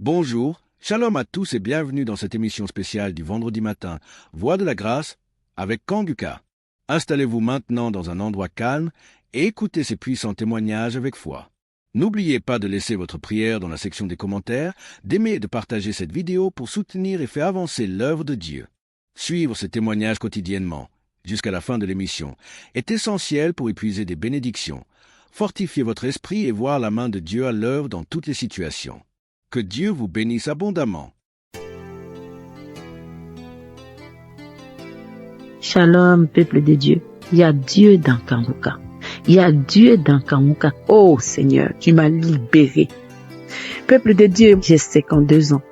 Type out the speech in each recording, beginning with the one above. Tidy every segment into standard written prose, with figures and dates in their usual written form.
Bonjour, shalom à tous et bienvenue dans cette émission spéciale du vendredi matin, Voix de la grâce avec Kanguka. Installez-vous maintenant dans un endroit calme et écoutez ces puissants témoignages avec foi. N'oubliez pas de laisser votre prière dans la section des commentaires, d'aimer et de partager cette vidéo pour soutenir et faire avancer l'œuvre de Dieu. Suivre ces témoignages quotidiennement, jusqu'à la fin de l'émission, est essentiel pour épuiser des bénédictions, fortifier votre esprit et voir la main de Dieu à l'œuvre dans toutes les situations. Que Dieu vous bénisse abondamment. Shalom, peuple de Dieu. Il y a Dieu dans Kanguka. Il y a Dieu dans Kanguka. Oh Seigneur, tu m'as libéré. Peuple de Dieu, j'ai 52 ans.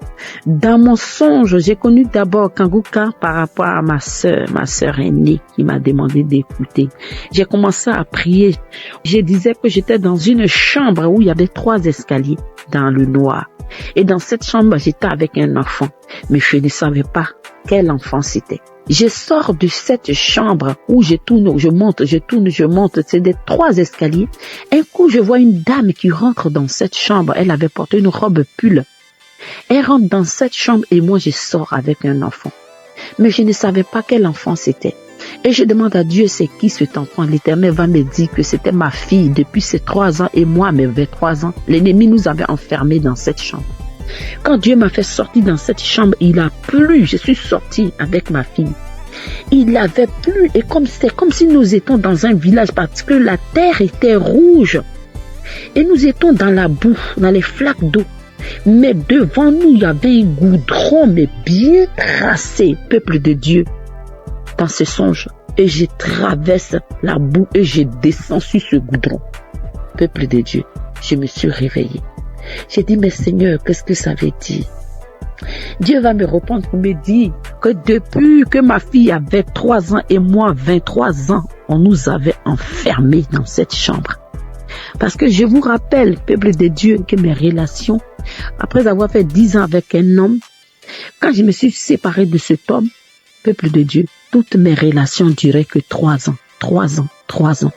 Dans mon songe, j'ai connu d'abord Kanguka par rapport à ma sœur aînée qui m'a demandé d'écouter. J'ai commencé à prier. Je disais que j'étais dans une chambre où il y avait 3 escaliers dans le noir. Et dans cette chambre, j'étais avec un enfant. Mais je ne savais pas quel enfant c'était. Je sors de cette chambre où je tourne, je monte, c'est des 3 escaliers. Un coup, je vois une dame qui rentre dans cette chambre. Elle avait porté une robe pull. Elle rentre dans cette chambre et moi, je sors avec un enfant. Mais je ne savais pas quel enfant c'était. Et je demande à Dieu, c'est qui cet enfant? L'Éternel va me dire que c'était ma fille depuis ses 3 ans et moi, mes 23 ans. L'ennemi nous avait enfermés dans cette chambre. Quand Dieu m'a fait sortir dans cette chambre, il a plu. Je suis sortie avec ma fille. Il avait plu et c'est comme si nous étions dans un village parce que la terre était rouge. Et nous étions dans la boue, dans les flaques d'eau. Mais devant nous, il y avait un goudron, mais bien tracé, peuple de Dieu. Dans ce songe, et je traverse la boue et je descends sur ce goudron. Peuple de Dieu, je me suis réveillée. J'ai dit, mais Seigneur, qu'est-ce que ça veut dire? Dieu va me répondre pour me dire que depuis que ma fille avait 3 ans et moi 23 ans, on nous avait enfermés dans cette chambre. Parce que je vous rappelle, peuple de Dieu, que mes relations, après avoir fait 10 ans avec un homme, quand je me suis séparée de cet homme, peuple de Dieu, toutes mes relations duraient que 3 ans, 3 ans, 3 ans.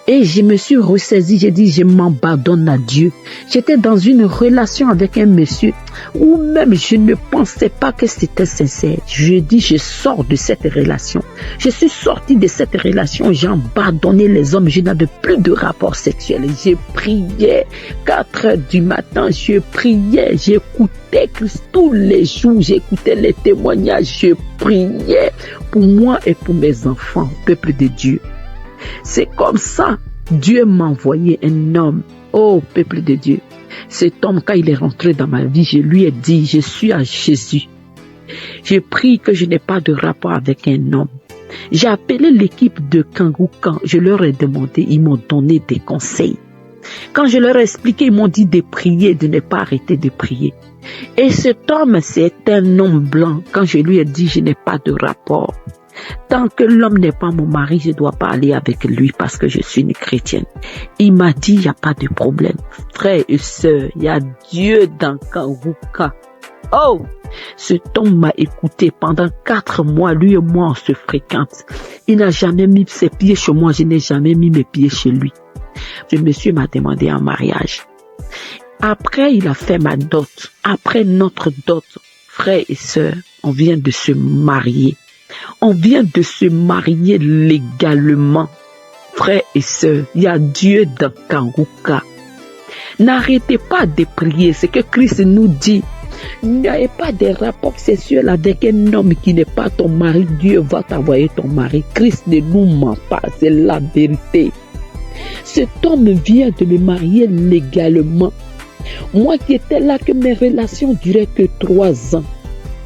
Et je me suis ressaisie, j'ai dit, je m'abandonne à Dieu. J'étais dans une relation avec un monsieur où même je ne pensais pas que c'était sincère. Je dis, je sors de cette relation. Je suis sortie de cette relation, j'ai abandonné les hommes, je n'avais plus de rapport sexuel. J'ai prié 4 heures du matin, je priais, j'écoutais Christ tous les jours, j'écoutais les témoignages, je priais pour moi et pour mes enfants, peuple de Dieu. C'est comme ça, Dieu m'a envoyé un homme. Oh, peuple de Dieu. Cet homme, quand il est rentré dans ma vie, je lui ai dit, je suis à Jésus. J'ai pris que je n'ai pas de rapport avec un homme. J'ai appelé l'équipe de Kanguka. Je leur ai demandé, ils m'ont donné des conseils. Quand je leur ai expliqué, ils m'ont dit de prier, de ne pas arrêter de prier. Et cet homme, c'est un homme blanc. Quand je lui ai dit, je n'ai pas de rapport. Tant que l'homme n'est pas mon mari, je ne dois pas aller avec lui parce que je suis une chrétienne. Il m'a dit, il n'y a pas de problème. Frères et sœurs, il y a Dieu dans Kanguka. Oh! Cet homme m'a écouté pendant 4 mois. Lui et moi, on se fréquente. Il n'a jamais mis ses pieds chez moi. Je n'ai jamais mis mes pieds chez lui. Le monsieur m'a demandé en mariage. Après, il a fait ma dot. Après notre dot, frères et sœurs, on vient de se marier. On vient de se marier légalement. Frères et sœurs, il y a Dieu dans Kanguka. N'arrêtez pas de prier. C'est que Christ nous dit. N'ayez pas de rapport sexuel avec un homme qui n'est pas ton mari. Dieu va t'envoyer ton mari. Christ ne nous ment pas. C'est la vérité. Cet homme vient de me marier légalement. Moi qui étais là, que mes relations duraient que 3 ans.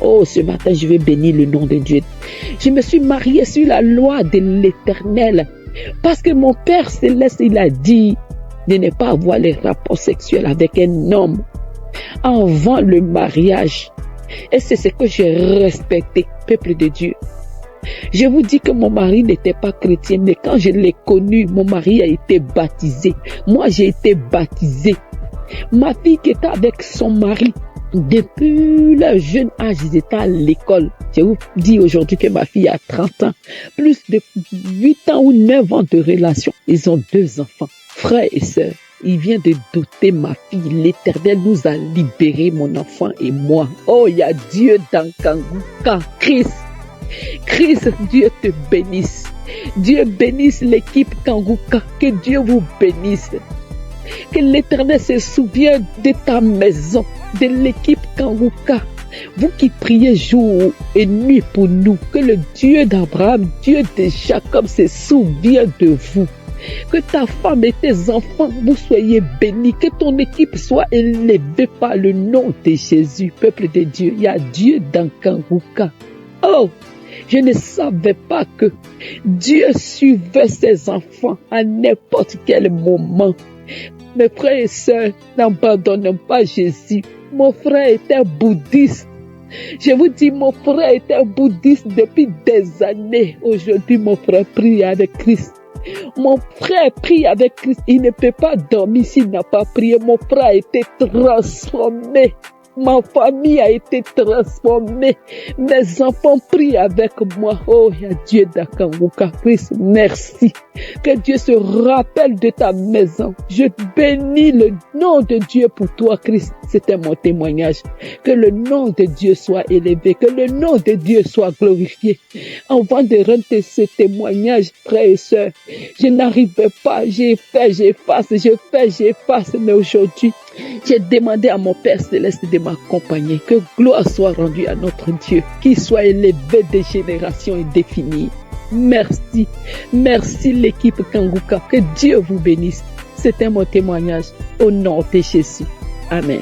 Oh, ce matin, je vais bénir le nom de Dieu. Je me suis mariée sur la loi de l'Éternel. Parce que mon Père Céleste, il a dit de ne pas avoir les rapports sexuels avec un homme avant le mariage. Et c'est ce que j'ai respecté, peuple de Dieu. Je vous dis que mon mari n'était pas chrétien, mais quand je l'ai connu, mon mari a été baptisé. Moi, j'ai été baptisé. Ma fille qui était avec son mari, depuis leur jeune âge, ils étaient à l'école. Je vous dis aujourd'hui que ma fille a 30 ans. Plus de 8 ans ou 9 ans de relation. Ils ont 2 enfants, frères et sœurs. Il vient de doter ma fille. L'Éternel nous a libérés, mon enfant et moi. Oh, il y a Dieu dans Kanguka. Christ, Dieu te bénisse. Dieu bénisse l'équipe Kanguka. Que Dieu vous bénisse. Que l'Éternel se souvienne de ta maison, de l'équipe Kanguka. Vous qui priez jour et nuit pour nous, que le Dieu d'Abraham, Dieu de Jacob se souvienne de vous. Que ta femme et tes enfants, vous soyez bénis. Que ton équipe soit élevée par le nom de Jésus. Peuple de Dieu, il y a Dieu dans Kanguka. Oh, je ne savais pas que Dieu suivait ses enfants à n'importe quel moment. Mes frères et sœurs, n'abandonnons pas Jésus. Mon frère était bouddhiste. Je vous dis, mon frère était bouddhiste depuis des années. Aujourd'hui, mon frère prie avec Christ. Mon frère prie avec Christ. Il ne peut pas dormir s'il n'a pas prié. Mon frère a été transformé. Ma famille a été transformée. Mes enfants prient avec moi. Oh, il y a Dieu d'Akanguka. Christ, merci. Que Dieu se rappelle de ta maison. Je bénis le nom de Dieu pour toi, Christ. C'était mon témoignage. Que le nom de Dieu soit élevé. Que le nom de Dieu soit glorifié. Avant de rendre ce témoignage, frères et sœurs, je n'arrivais pas. J'ai fait, j'efface. Mais aujourd'hui, j'ai demandé à mon Père Céleste de m'accompagner. Que gloire soit rendue à notre Dieu. Qu'il soit élevé de générations indéfinies. Merci. Merci l'équipe Kanguka. Que Dieu vous bénisse. C'était mon témoignage au nom de Jésus. Amen.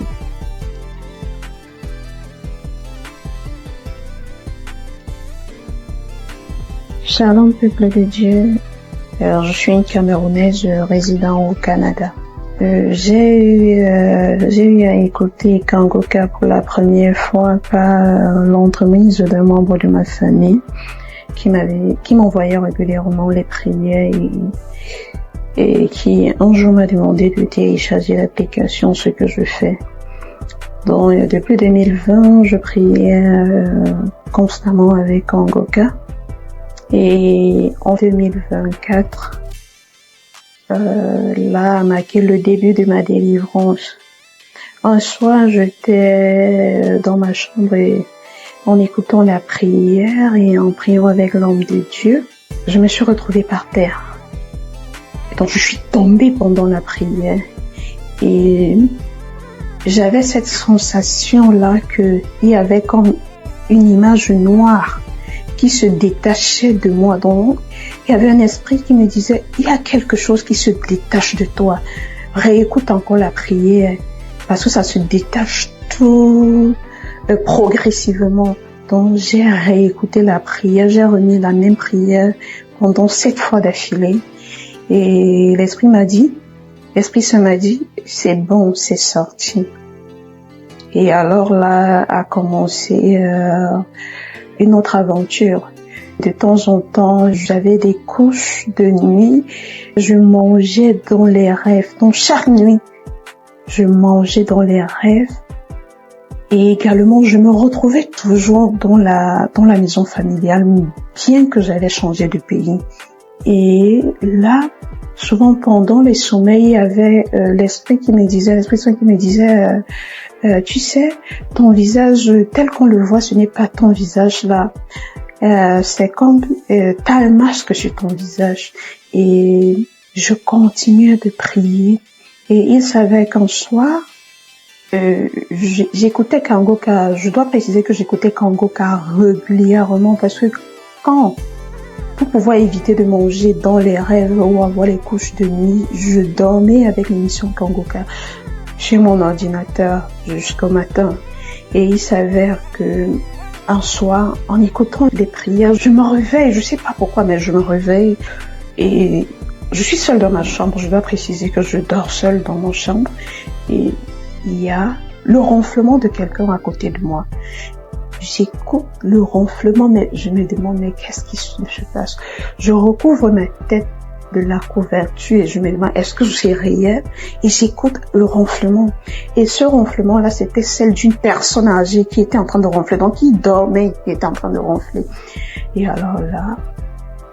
Shalom peuple de Dieu. Je suis une Camerounaise résidant au Canada. J'ai eu à écouter Kanguka pour la première fois par l'entremise d'un membre de ma famille qui m'envoyait régulièrement les prières et qui un jour m'a demandé de télécharger l'application, ce que je fais. Donc depuis 2020, je priais constamment avec Kanguka et en 2024, là a marqué le début de ma délivrance. Un soir, j'étais dans ma chambre et en écoutant la prière et en priant avec l'homme de Dieu, je me suis retrouvée par terre. Donc je suis tombée pendant la prière et j'avais cette sensation-là qu'il y avait comme une image noire qui se détachait de moi. Donc, il y avait un esprit qui me disait, il y a quelque chose qui se détache de toi. Réécoute encore la prière, parce que ça se détache tout progressivement. Donc, j'ai réécouté la prière, j'ai remis la même prière pendant 7 fois d'affilée. Et l'esprit se m'a dit, c'est bon, c'est sorti. Et alors là a commencé une autre aventure. De temps en temps, j'avais des couches de nuit. Je mangeais dans les rêves. Donc chaque nuit, je mangeais dans les rêves. Et également, je me retrouvais toujours dans la maison familiale, bien que j'avais changé de pays. Et là, souvent pendant les sommeils, il y avait l'esprit Saint qui me disait, tu sais, ton visage tel qu'on le voit, ce n'est pas ton visage là. C'est comme t'as un masque sur ton visage. Et je continuais de prier. Et il savait qu'un soir, j'écoutais Kanguka. Je dois préciser que j'écoutais Kanguka régulièrement parce que pour pouvoir éviter de manger dans les rêves ou avoir les couches de nuit, je dormais avec l'émission Kanguka chez mon ordinateur jusqu'au matin. Et il s'avère que un soir, en écoutant les prières, je me réveille, je sais pas pourquoi, mais je me réveille et je suis seule dans ma chambre. Je dois préciser que je dors seule dans mon chambre et il y a le ronflement de quelqu'un à côté de moi. J'écoute le ronflement, mais je me demande, mais qu'est-ce qui se passe? Je recouvre ma tête de la couverture et je me demande, est-ce que c'est réel? Et j'écoute le ronflement. Et ce ronflement-là, c'était celle d'une personne âgée qui était en train de ronfler. Donc, qui dormait, qui était en train de ronfler. Et alors là,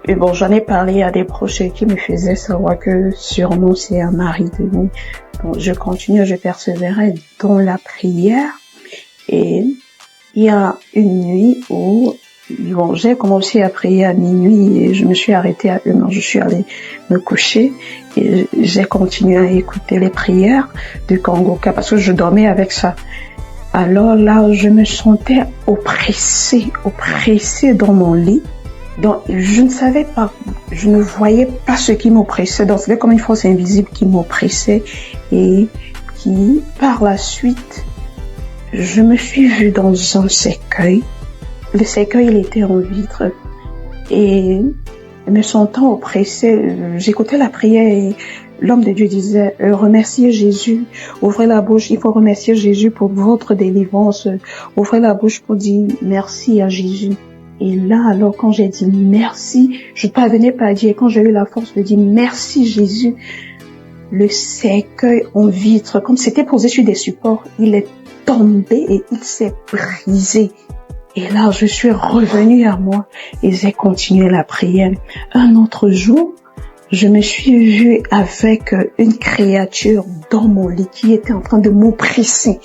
Et bon, j'en ai parlé à des proches qui me faisaient savoir que sûrement c'est un mari de nuit. Donc, je continue, je persévérais dans la prière. Et il y a une nuit où j'ai commencé à prier à minuit et je me suis arrêtée à 1h. Je suis allée me coucher et j'ai continué à écouter les prières de Kangoka parce que je dormais avec ça. Alors là, je me sentais oppressée dans mon lit. Donc, je ne savais pas, je ne voyais pas ce qui m'oppressait. Donc, c'était comme une force invisible qui m'oppressait et qui, par la suite, je me suis vue dans un cercueil. Le cercueil, il était en vitre. Et me sentant oppressée, j'écoutais la prière et l'homme de Dieu disait, remerciez Jésus, ouvrez la bouche, il faut remercier Jésus pour votre délivrance. Ouvrez la bouche pour dire merci à Jésus. Et là, alors, quand j'ai dit merci, je ne parvenais pas à dire, quand j'ai eu la force de dire merci Jésus, le cercueil en vitre, comme c'était posé sur des supports, il est tombé et il s'est brisé. Et là, je suis revenue à moi et j'ai continué la prière. Un autre jour, je me suis vue avec une créature dans mon lit qui était en train de m'oppresser.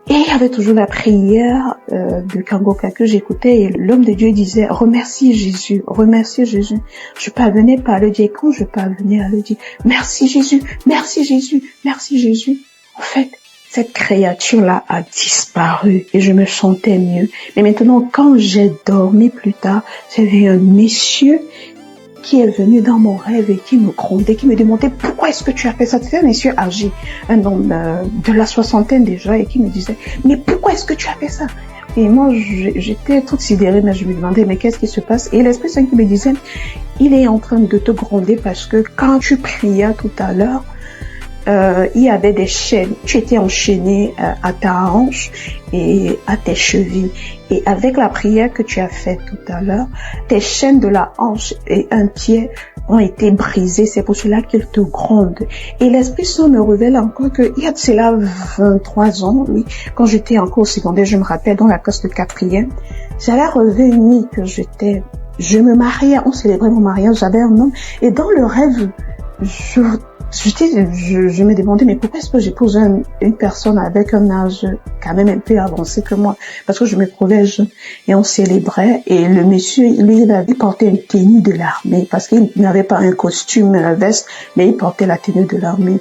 Et il y avait toujours la prière de Kangoka que j'écoutais et l'homme de Dieu disait « Remercie Jésus, remercie Jésus ». Je parvenais pas à le dire. Quand je parvenais à le dire « Merci Jésus, merci Jésus, merci Jésus ». En fait, cette créature-là a disparu et je me sentais mieux. Mais maintenant, quand j'ai dormi plus tard, j'avais un monsieur qui est venu dans mon rêve et qui me grondait, qui me demandait pourquoi est-ce que tu as fait ça. C'était un monsieur âgé, un homme de la soixantaine déjà, et qui me disait mais pourquoi est-ce que tu as fait ça? Et moi j'étais toute sidérée, mais je me demandais mais qu'est-ce qui se passe? Et l'Esprit Saint qui me disait il est en train de te gronder parce que quand tu priais tout à l'heure, il y avait des chaînes. Tu étais enchaîné à ta hanche et à tes chevilles. Et avec la prière que tu as faite tout à l'heure, tes chaînes de la hanche et un pied ont été brisées. C'est pour cela qu'il te gronde. Et l'Esprit Saint me révèle encore qu'il y a de cela 23 ans, oui, quand j'étais encore au secondaire, je me rappelle, dans la classe de 4e, j'avais rêvé une nuit que je me mariais, on célébrait mon mariage, j'avais un homme. Et dans le rêve, je me demandais, mais pourquoi est-ce que j'épouse une personne avec un âge quand même un peu avancé que moi? Parce que je me trouvais jeune et on célébrait et le monsieur, lui, il portait une tenue de l'armée parce qu'il n'avait pas un costume, veste, mais il portait la tenue de l'armée.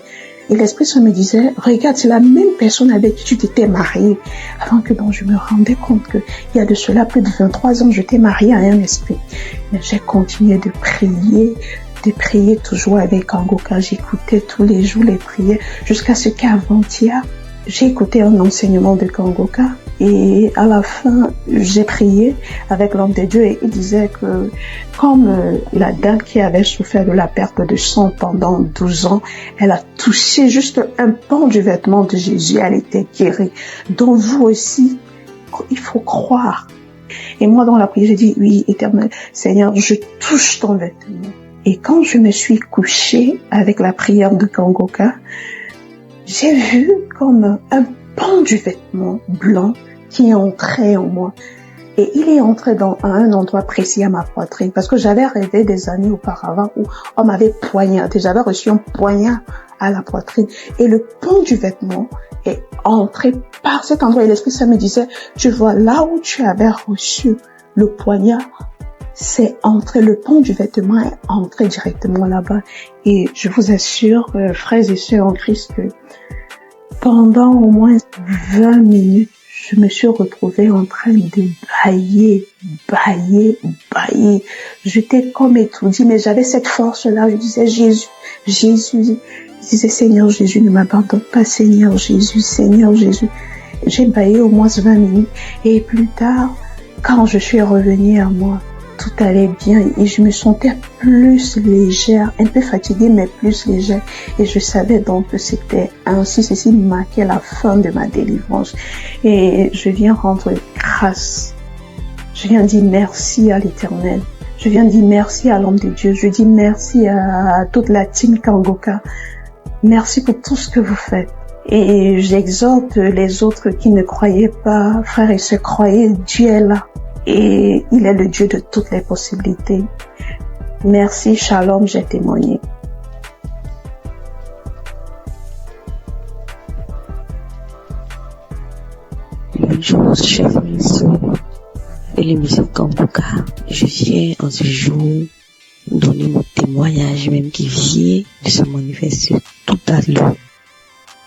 Et l'Esprit Saint me disait, regarde, c'est la même personne avec qui tu t'étais mariée. Avant que donc je me rendais compte que il y a de cela plus de 23 ans, je t'ai mariée à un esprit. Mais j'ai continué de prier toujours avec Kangoka. J'écoutais tous les jours les prières jusqu'à ce qu'avant-hier, j'ai écouté un enseignement de Kangoka et à la fin, j'ai prié avec l'homme de Dieu et il disait que comme la dame qui avait souffert de la perte de sang pendant 12 ans, elle a touché juste un pan du vêtement de Jésus, elle était guérie. Donc vous aussi, il faut croire. Et moi dans la prière, j'ai dit, oui, Éternel Seigneur, je touche ton vêtement. Et quand je me suis couchée avec la prière de Kangoka, j'ai vu comme un pan du vêtement blanc qui entrait en moi. Et il est entré à un endroit précis à ma poitrine parce que j'avais rêvé des années auparavant où on m'avait poignardé. J'avais reçu un poignard à la poitrine et le pan du vêtement est entré par cet endroit. Et l'Esprit Saint me disait, tu vois, là où tu avais reçu le poignard, c'est entré, le pan du vêtement est entré directement là-bas. Et je vous assure, frères et sœurs en Christ, que pendant au moins 20 minutes, je me suis retrouvée en train de bailler. J'étais comme étourdie, mais j'avais cette force-là. Je disais, Jésus. Je disais, Seigneur Jésus, ne m'abandonne pas, Seigneur Jésus. J'ai baillé au moins 20 minutes. Et plus tard, quand je suis revenue à moi, tout allait bien et je me sentais plus légère, un peu fatiguée mais plus légère. Et je savais donc que c'était ainsi, ceci marquait la fin de ma délivrance. Et je viens rendre grâce. Je viens dire merci à l'Éternel. Je viens dire merci à l'homme de Dieu. Je dis merci à toute la team Kangoka. Merci pour tout ce que vous faites. Et j'exhorte les autres qui ne croyaient pas, frères et sœurs, croyez, Dieu est là. et il est le Dieu de toutes les possibilités. Merci, shalom, j'ai témoigné. Bonjour, chers amis de l'émission Kanguka. Je viens en ce jour donner mon témoignage, même qui vient de se manifester tout à l'heure.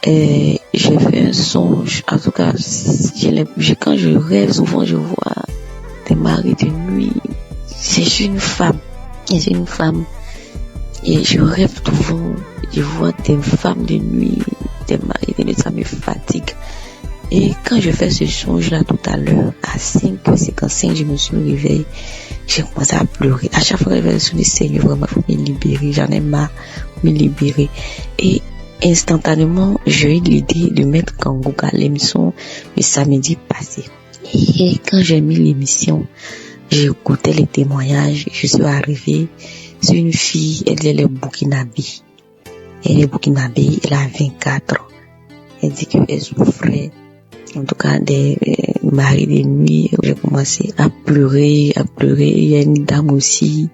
J'ai fait un songe, en tout cas, quand je rêve, souvent je vois des maris de nuit. C'est une femme, et je rêve souvent, je vois des femmes de nuit, des maris de nuit, ça me fatigue. Et quand je fais ce songe-là tout à l'heure, à 5h55, je me suis réveillée, j'ai commencé à pleurer. À chaque fois que je vais sur le Seigneur, vraiment, il faut me libérer, j'en ai marre, me libérer. Et instantanément, j'ai eu l'idée de mettre Kanguka l'émission le samedi passé. Et quand j'ai mis l'émission, j'ai écouté les témoignages, je suis arrivée sur une fille, elle est burkinabé. Elle est burkinabé, elle a 24 ans. Elle dit qu'elle souffrait, en tout cas, des maris de nuit. J'ai commencé à pleurer. Il y a une dame aussi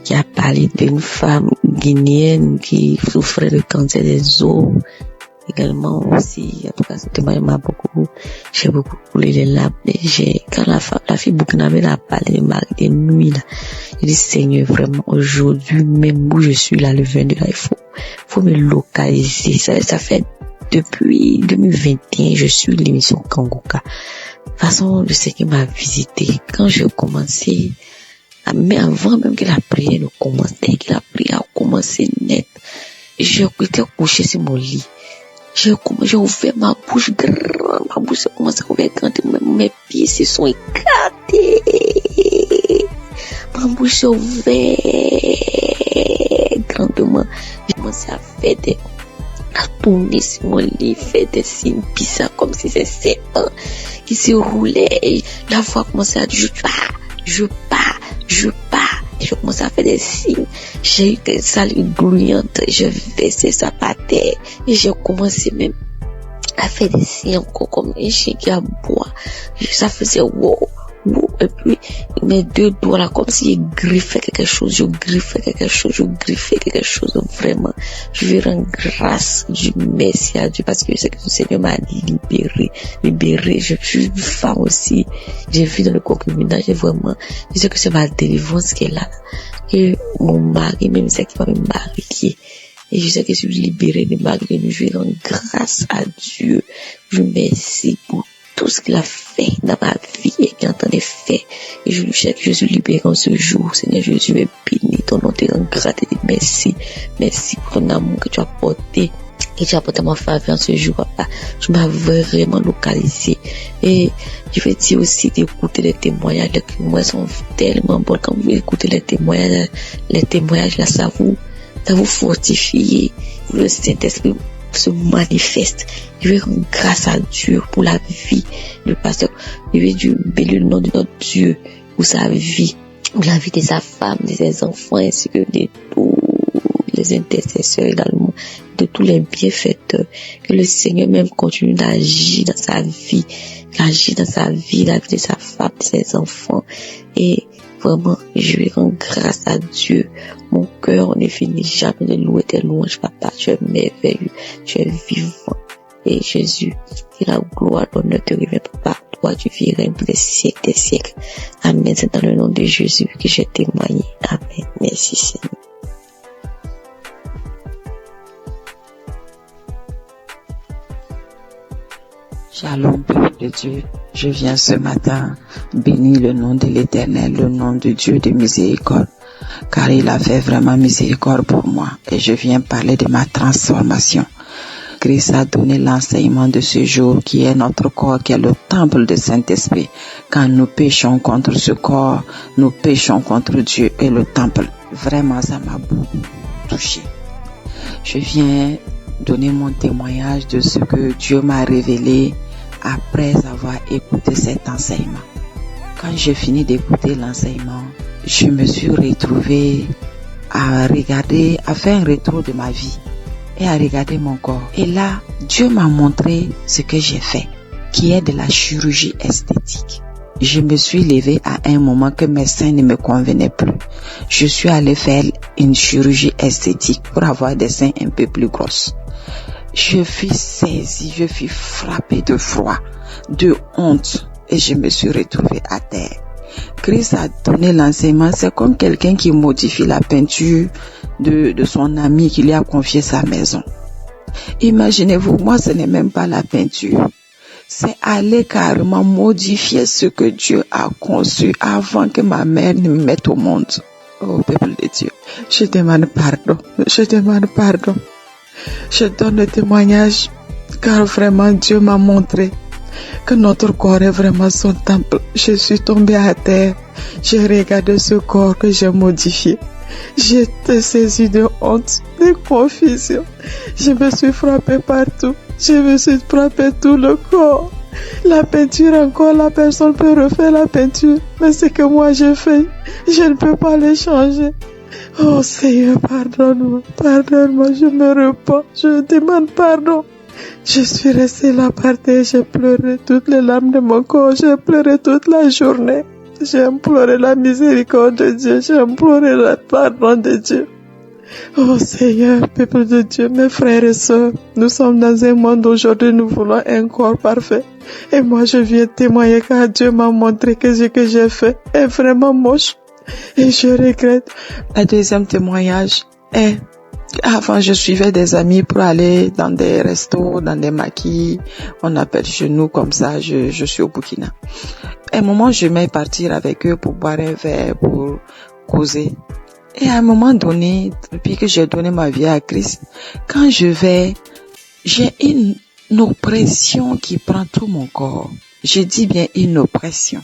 qui a parlé d'une femme guinéenne qui souffrait de cancer des os. Également aussi, en tout cas, ce témoignage m'a beaucoup, j'ai beaucoup coulé les larmes. Quand la fille burkinabé a parlé de mari de nuit, là, je dis, Seigneur, vraiment, aujourd'hui, même où je suis là, le 22, là, il faut me localiser. Ça fait depuis 2021, je suis l'émission Kanguka. De toute façon, le Seigneur m'a visité. Quand je commençais, mais avant même que la prière ne commence, dès que la prière a commencé net, j'étais couché sur mon lit. J'ai ouvert ma bouche grande, ma bouche a commencé à ouvrir grande, mes pieds se sont écartés. Ma bouche s'est ouverte grandement. J'ai commencé à faire à tourner sur mon lit, faire des signes bizarres comme si c'était serpent qui se roulait. Et la voix commençait à dire je pars. Et je commençais à faire des signes. J'ai eu des salives grouillantes. Je versais ça par terre. Et j'ai commencé même à faire des signes encore comme un chien qui aboie. Ça faisait wow. Et puis, mes deux doigts là, comme si je griffais quelque chose, vraiment. Je vais rendre grâce, du merci à Dieu, parce que je sais que le Seigneur m'a dit libérer. Je suis une femme aussi. J'ai vu dans le concubinage, vraiment, je sais que c'est ma délivrance qui est là. Et mon mari, même c'est qui va me marier. Et je sais que je suis libérée de mari de nuit. Je vais rendre grâce à Dieu. Je remercie pour tout ce qu'il a fait dans ma vie et qu'il entendait faire. Et je lui sais que je suis libéré en ce jour. Seigneur Jésus, me bénis ton nom, te rends grâce et merci. Merci pour ton amour que tu as porté. Et tu as porté ma faveur en ce jour, papa. Tu m'as vraiment localisé. Et je vais dire aussi d'écouter les témoignages. Les témoignages sont tellement bons. Quand vous écoutez les témoignages là, ça vous fortifie. Le Saint-Esprit se manifeste. Je vais rendre grâce à Dieu pour la vie du pasteur. Je vais bénir le nom de notre Dieu pour sa vie, pour la vie de sa femme, de ses enfants, ainsi que de tous les intercesseurs également, de tous les bienfaiteurs. Que le Seigneur même continue d'agir dans sa vie, la vie de sa femme, de ses enfants. Et vraiment, je vais rendre grâce à Dieu. Mon cœur ne finit jamais de louer tes louanges, papa. Tu es merveilleux, tu es vivant. Et Jésus, que la gloire, l'honneur te revient, papa. Toi, tu vis règne pour des siècles des siècles. Amen. C'est dans le nom de Jésus que j'ai témoigné. Amen. Merci, Seigneur. Shalom, peuple de Dieu. Je viens ce matin bénir le nom de l'Éternel, le nom de Dieu de miséricorde, car il a fait vraiment miséricorde pour moi. Et je viens parler de ma transformation. Christ a donné l'enseignement de ce jour qui est notre corps, qui est le temple du Saint-Esprit. Quand nous péchons contre ce corps, nous péchons contre Dieu et le temple. Vraiment, ça m'a beaucoup touché. Je viens donner mon témoignage de ce que Dieu m'a révélé après avoir écouté cet enseignement. Quand j'ai fini d'écouter l'enseignement, je me suis retrouvée à faire un retour de ma vie et à regarder mon corps. Et là, Dieu m'a montré ce que j'ai fait, qui est de la chirurgie esthétique. je me suis levée à un moment que mes seins ne me convenaient plus. Je suis allée faire une chirurgie esthétique pour avoir des seins un peu plus grosses. Je fus saisie, je fus frappée de froid, de honte et je me suis retrouvée à terre. Christ a donné l'enseignement, c'est comme quelqu'un qui modifie la peinture de son ami qui lui a confié sa maison. Imaginez-vous, moi ce n'est même pas la peinture. C'est aller carrément modifier ce que Dieu a conçu avant que ma mère ne me mette au monde. Oh, peuple de Dieu, je demande pardon, je demande pardon. Je donne le témoignage car vraiment Dieu m'a montré que notre corps est vraiment son temple. Je suis tombée à terre, j'ai regardé ce corps que j'ai modifié. J'étais saisie de honte, de confusion. Je me suis frappée partout. Je me suis frappée tout le corps. La peinture encore, la personne peut refaire la peinture. Mais ce que moi j'ai fait, je ne peux pas le changer. Oh Seigneur, pardonne-moi, pardonne-moi, je me repens, je demande pardon. Je suis restée là par terre, j'ai pleuré toutes les larmes de mon corps, j'ai pleuré toute la journée. J'ai imploré la miséricorde de Dieu, j'ai imploré le pardon de Dieu. Oh Seigneur, peuple de Dieu, mes frères et sœurs, nous sommes dans un monde aujourd'hui, nous voulons un corps parfait. Et moi je viens témoigner car Dieu m'a montré que ce que j'ai fait est vraiment moche. Et je regrette. Le deuxième témoignage est avant je suivais des amis pour aller dans des restos, dans des maquis, on appelle chez nous comme ça, je suis au Burkina. À un moment je vais partir avec eux pour boire un verre, pour causer. Et à un moment donné, depuis que j'ai donné ma vie à Christ, quand je vais, j'ai une oppression qui prend tout mon corps. Je dis bien une oppression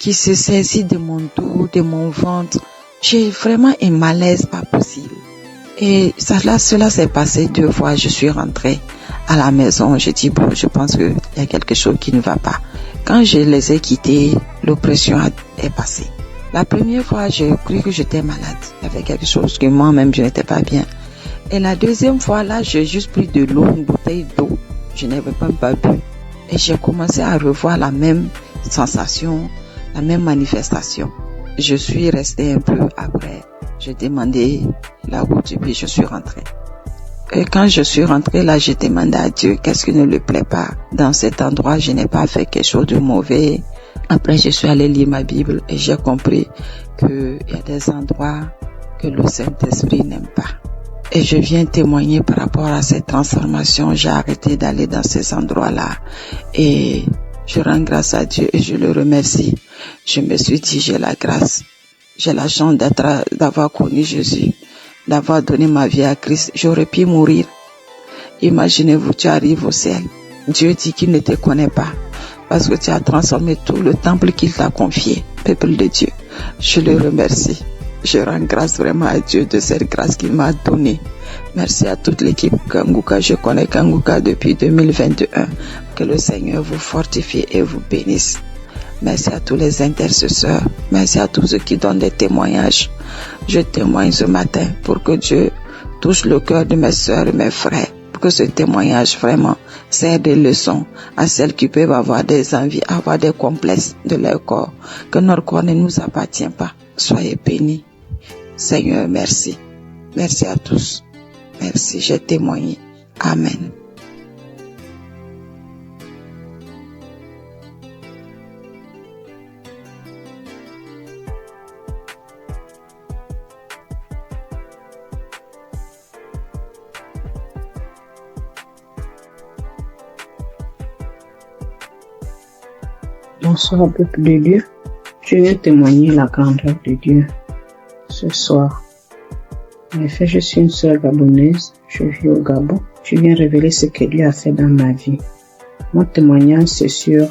qui se saisit de mon dos, de mon ventre. J'ai vraiment un malaise pas possible. Et cela s'est passé 2 fois. Je suis rentrée à la maison. J'ai dit, bon, je pense qu'il y a quelque chose qui ne va pas. Quand je les ai quittés, l'oppression est passée. La première fois, j'ai cru que j'étais malade. Il y avait quelque chose que moi-même, je n'étais pas bien. Et la deuxième fois, là, j'ai juste pris de l'eau, une bouteille d'eau. Je n'avais pas bu. Et j'ai commencé à revoir la même sensation, la même manifestation. Je suis restée un peu après. J'ai demandé la route et puis je suis rentrée. Et quand je suis rentrée là, j'ai demandé à Dieu qu'est-ce qui ne lui plaît pas. Dans cet endroit, je n'ai pas fait quelque chose de mauvais. Après, je suis allée lire ma Bible et j'ai compris qu'il y a des endroits que le Saint-Esprit n'aime pas. Et je viens témoigner par rapport à cette transformation. J'ai arrêté d'aller dans ces endroits-là. Et je rends grâce à Dieu et je le remercie. Je me suis dit, j'ai la grâce. J'ai la chance d'avoir connu Jésus, d'avoir donné ma vie à Christ. J'aurais pu mourir. Imaginez-vous, tu arrives au ciel. Dieu dit qu'il ne te connaît pas parce que tu as transformé tout le temple qu'il t'a confié. Peuple de Dieu, je le remercie. Je rends grâce vraiment à Dieu de cette grâce qu'il m'a donnée. Merci à toute l'équipe Kanguka. Je connais Kanguka depuis 2021. Que le Seigneur vous fortifie et vous bénisse. Merci à tous les intercesseurs. Merci à tous ceux qui donnent des témoignages. Je témoigne ce matin pour que Dieu touche le cœur de mes sœurs et mes frères. Pour que ce témoignage vraiment sert de leçon à celles qui peuvent avoir des envies, avoir des complexes de leur corps. Que notre corps ne nous appartient pas. Soyez bénis. Seigneur, merci. Merci à tous. Merci, j'ai témoigné. Amen. Bonsoir, peuple de Dieu. Je viens témoigner la grandeur de Dieu ce soir. En effet, je suis une sœur gabonaise. Je vis au Gabon. Je viens révéler ce que Dieu a fait dans ma vie. Mon témoignage, c'est sur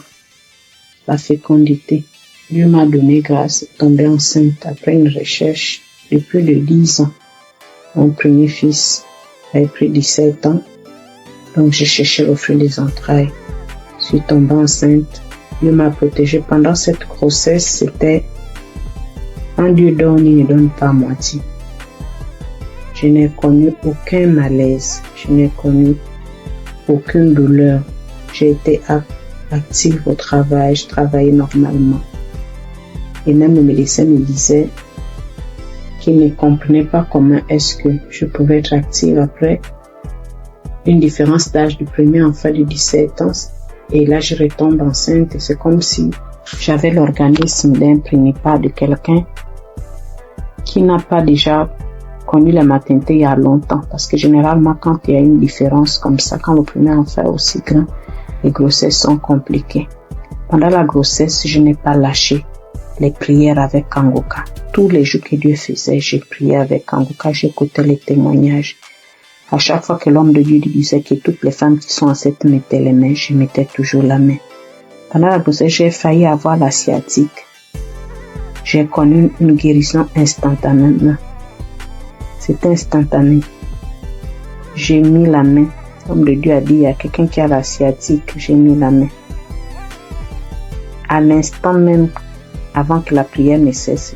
la fécondité. Dieu m'a donné grâce de tomber enceinte après une recherche de plus de 10 ans. Mon premier fils avait pris 17 ans. Donc, j'ai cherché le fruit des entrailles. Je suis tombée enceinte. Dieu m'a protégée pendant cette grossesse. C'était quand Dieu donne, il ne donne pas à moitié. Je n'ai connu aucun malaise. Je n'ai connu aucune douleur. J'ai été active au travail, je travaillais normalement. Et même le médecin me disait qu'il ne comprenait pas comment est-ce que je pouvais être active après une différence d'âge du premier enfant de 17 ans. Et là, je retombe enceinte et c'est comme si j'avais l'organisme d'un prénipat de quelqu'un qui n'a pas déjà connu la maternité il y a longtemps. Parce que généralement, quand il y a une différence comme ça, quand le premier enfant est aussi grand, les grossesses sont compliquées. Pendant la grossesse, je n'ai pas lâché les prières avec Kangoka. Tous les jours que Dieu faisait, j'ai prié avec Kangoka, j'écoutais les témoignages. À chaque fois que l'homme de Dieu disait que toutes les femmes qui sont enceintes mettaient les mains, je mettais toujours la main. Pendant la grossesse, j'ai failli avoir la sciatique. J'ai connu une guérison instantanément. C'est instantané. J'ai mis la main. L'homme de Dieu a dit, il y a quelqu'un qui a la sciatique. J'ai mis la main. À l'instant même, avant que la prière ne cesse,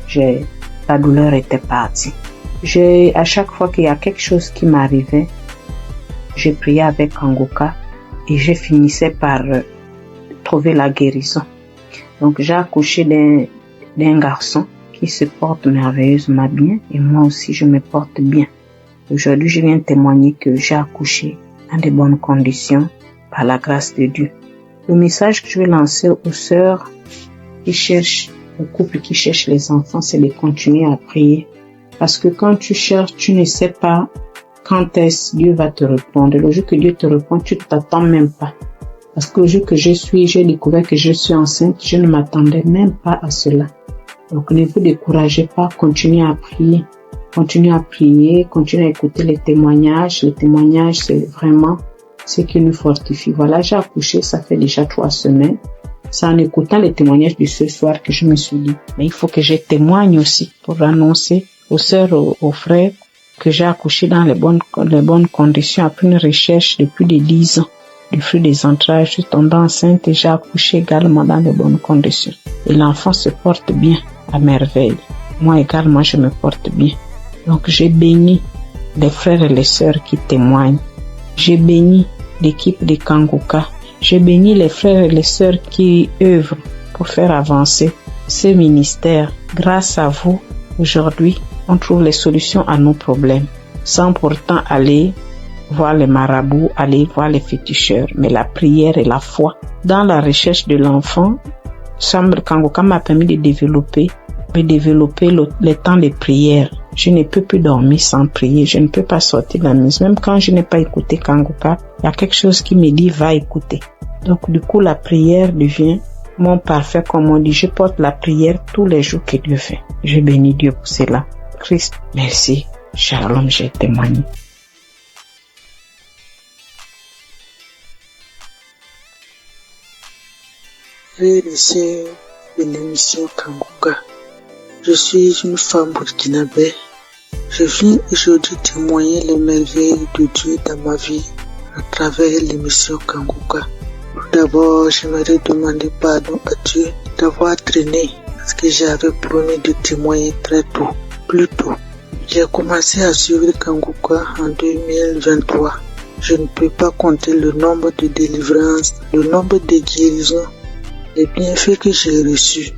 la douleur était partie. À chaque fois qu'il y a quelque chose qui m'arrivait, je priais avec Kangoka et je finissais par trouver la guérison. Donc j'ai accouché d'un garçon qui se porte merveilleusement bien et moi aussi je me porte bien. Aujourd'hui, je viens témoigner que j'ai accouché dans de bonnes conditions par la grâce de Dieu. Le message que je vais lancer aux sœurs qui cherchent, aux couples qui cherchent les enfants, c'est de continuer à prier. Parce que quand tu cherches, tu ne sais pas quand est-ce Dieu va te répondre. Le jour que Dieu te répond, tu ne t'attends même pas. Parce que le jour que j'ai découvert que je suis enceinte, je ne m'attendais même pas à cela. Donc ne vous découragez pas, continuez à prier. Continuez à prier, continuez à écouter les témoignages. Les témoignages, c'est vraiment ce qui nous fortifie. Voilà, j'ai accouché, ça fait déjà 3 semaines. C'est en écoutant les témoignages de ce soir que je me suis dit, mais il faut que je témoigne aussi pour annoncer aux sœurs, aux frères, que j'ai accouché dans les bonnes conditions après une recherche depuis de 10 ans. Du fruit des entrailles, je suis tombée enceinte et j'ai accouché également dans les bonnes conditions. Et l'enfant se porte bien, à merveille. Moi également, je me porte bien. Donc j'ai béni les frères et les sœurs qui témoignent. J'ai béni l'équipe de Kangoka. J'ai béni les frères et les sœurs qui œuvrent pour faire avancer ce ministère. Grâce à vous, aujourd'hui, on trouve les solutions à nos problèmes, sans pourtant aller voir les marabouts, aller voir les féticheurs. Mais la prière et la foi, dans la recherche de l'enfant, Kangoka m'a permis de développer le temps de prière. Je ne peux plus dormir sans prier, je ne peux pas sortir de la maison. Même quand je n'ai pas écouté Kangoka, il y a quelque chose qui me dit va écouter. Donc du coup, la prière devient mon parfait, comme on dit. Je porte la prière tous les jours que Dieu fait. Je bénis Dieu pour cela. Christ, merci. Shalom, j'ai témoigné. Frères et sœurs de l'émission Kangoka, je suis une femme burkinabé. Je viens aujourd'hui témoigner les merveilles de Dieu dans ma vie à travers l'émission Kangoka. Tout d'abord, j'aimerais demander pardon à Dieu d'avoir traîné parce que j'avais promis de témoigner très tôt, plus tôt. J'ai commencé à suivre Kangoka en 2023. Je ne peux pas compter le nombre de délivrances, le nombre de guérisons, les bienfaits que j'ai reçus,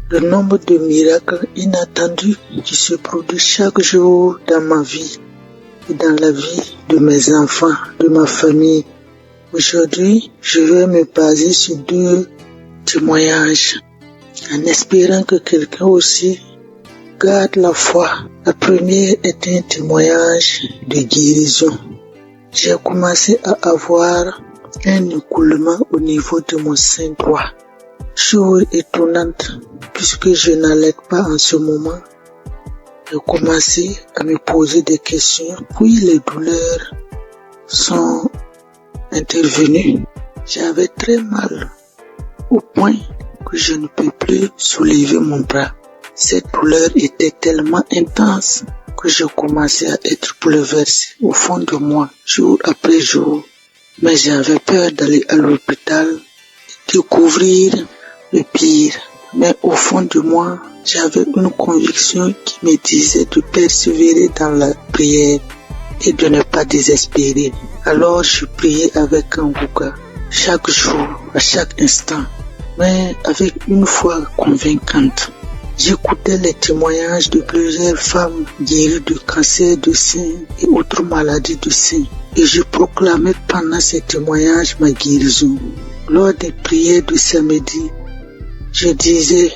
le nombre de miracles inattendus qui se produisent chaque jour dans ma vie et dans la vie de mes enfants, de ma famille. Aujourd'hui, je vais me baser sur 2 témoignages en espérant que quelqu'un aussi garde la foi. La première est un témoignage de guérison. J'ai commencé à avoir un écoulement au niveau de mon sein droit. Chose étonnante, puisque je n'allais pas en ce moment. J'ai commencé à me poser des questions, puis les douleurs sont intervenues. J'avais très mal, au point que je ne peux plus soulever mon bras. Cette douleur était tellement intense que je commençais à être bouleversé au fond de moi, jour après jour. Mais j'avais peur d'aller à l'hôpital et découvrir le pire. Mais au fond de moi, j'avais une conviction qui me disait de persévérer dans la prière et de ne pas désespérer. Alors je priais avec Kangoka. chaque jour, à chaque instant, mais avec une foi convaincante. J'écoutais les témoignages de plusieurs femmes guéries de cancer de sein et autres maladies du sein, et je proclamais pendant ces témoignages ma guérison. Lors des prières de samedi, je disais: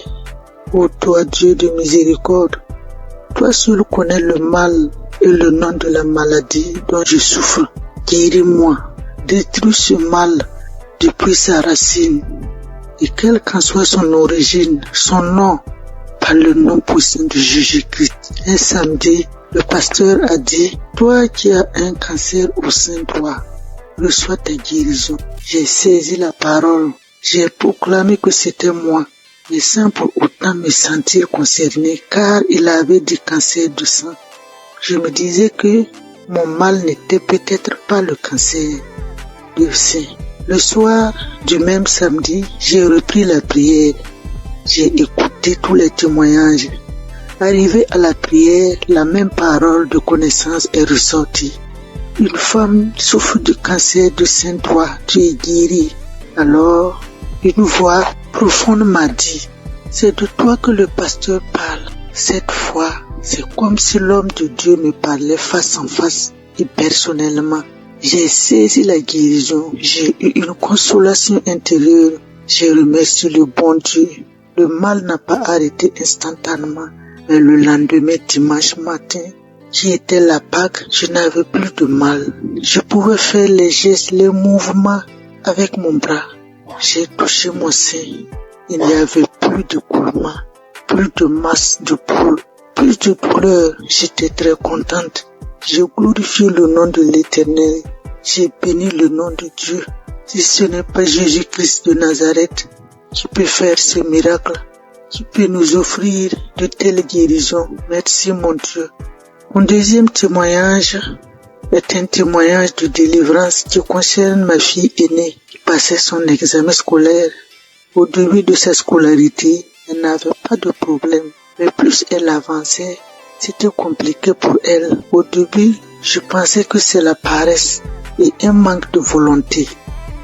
ô toi Dieu de miséricorde, toi seul connais le mal et le nom de la maladie dont je souffre. Guéris-moi, détruis ce mal depuis sa racine, et quelle qu'en soit son origine, son nom, par le nom puissant de Jésus-Christ. Un samedi, le pasteur a dit: toi qui as un cancer au sein droit, reçois ta guérison. J'ai saisi la parole, j'ai proclamé que c'était moi, mais sans pour autant me sentir concerné, car il avait du cancer du sang. Je me disais que mon mal n'était peut-être pas le cancer du sein. Le soir du même samedi, j'ai repris la prière. J'ai écouté tous les témoignages. Arrivé à la prière, la même parole de connaissance est ressortie. Une femme souffre de cancer du sein droit, tu es guérie. Alors, une voix profonde m'a dit: c'est de toi que le pasteur parle. Cette fois, c'est comme si l'homme de Dieu me parlait face en face et personnellement. J'ai saisi la guérison, j'ai eu une consolation intérieure. J'ai remercié le bon Dieu. Le mal n'a pas arrêté instantanément, mais le lendemain, dimanche matin, qui était la Pâque, je n'avais plus de mal. Je pouvais faire les gestes, les mouvements avec mon bras. J'ai touché mon sein. Il n'y avait plus de coulement, plus de masse de poule, plus de douleur. J'étais très contente. J'ai glorifié le nom de l'Éternel. J'ai béni le nom de Dieu. Si ce n'est pas Jésus-Christ de Nazareth qui peut faire ce miracle, qui peut nous offrir de telles guérisons, merci mon Dieu. Mon deuxième témoignage est un témoignage de délivrance qui concerne ma fille aînée qui passait son examen scolaire. Au début de sa scolarité, elle n'avait pas de problème, mais plus elle avançait, c'était compliqué pour elle. Au début, je pensais que c'est la paresse et un manque de volonté.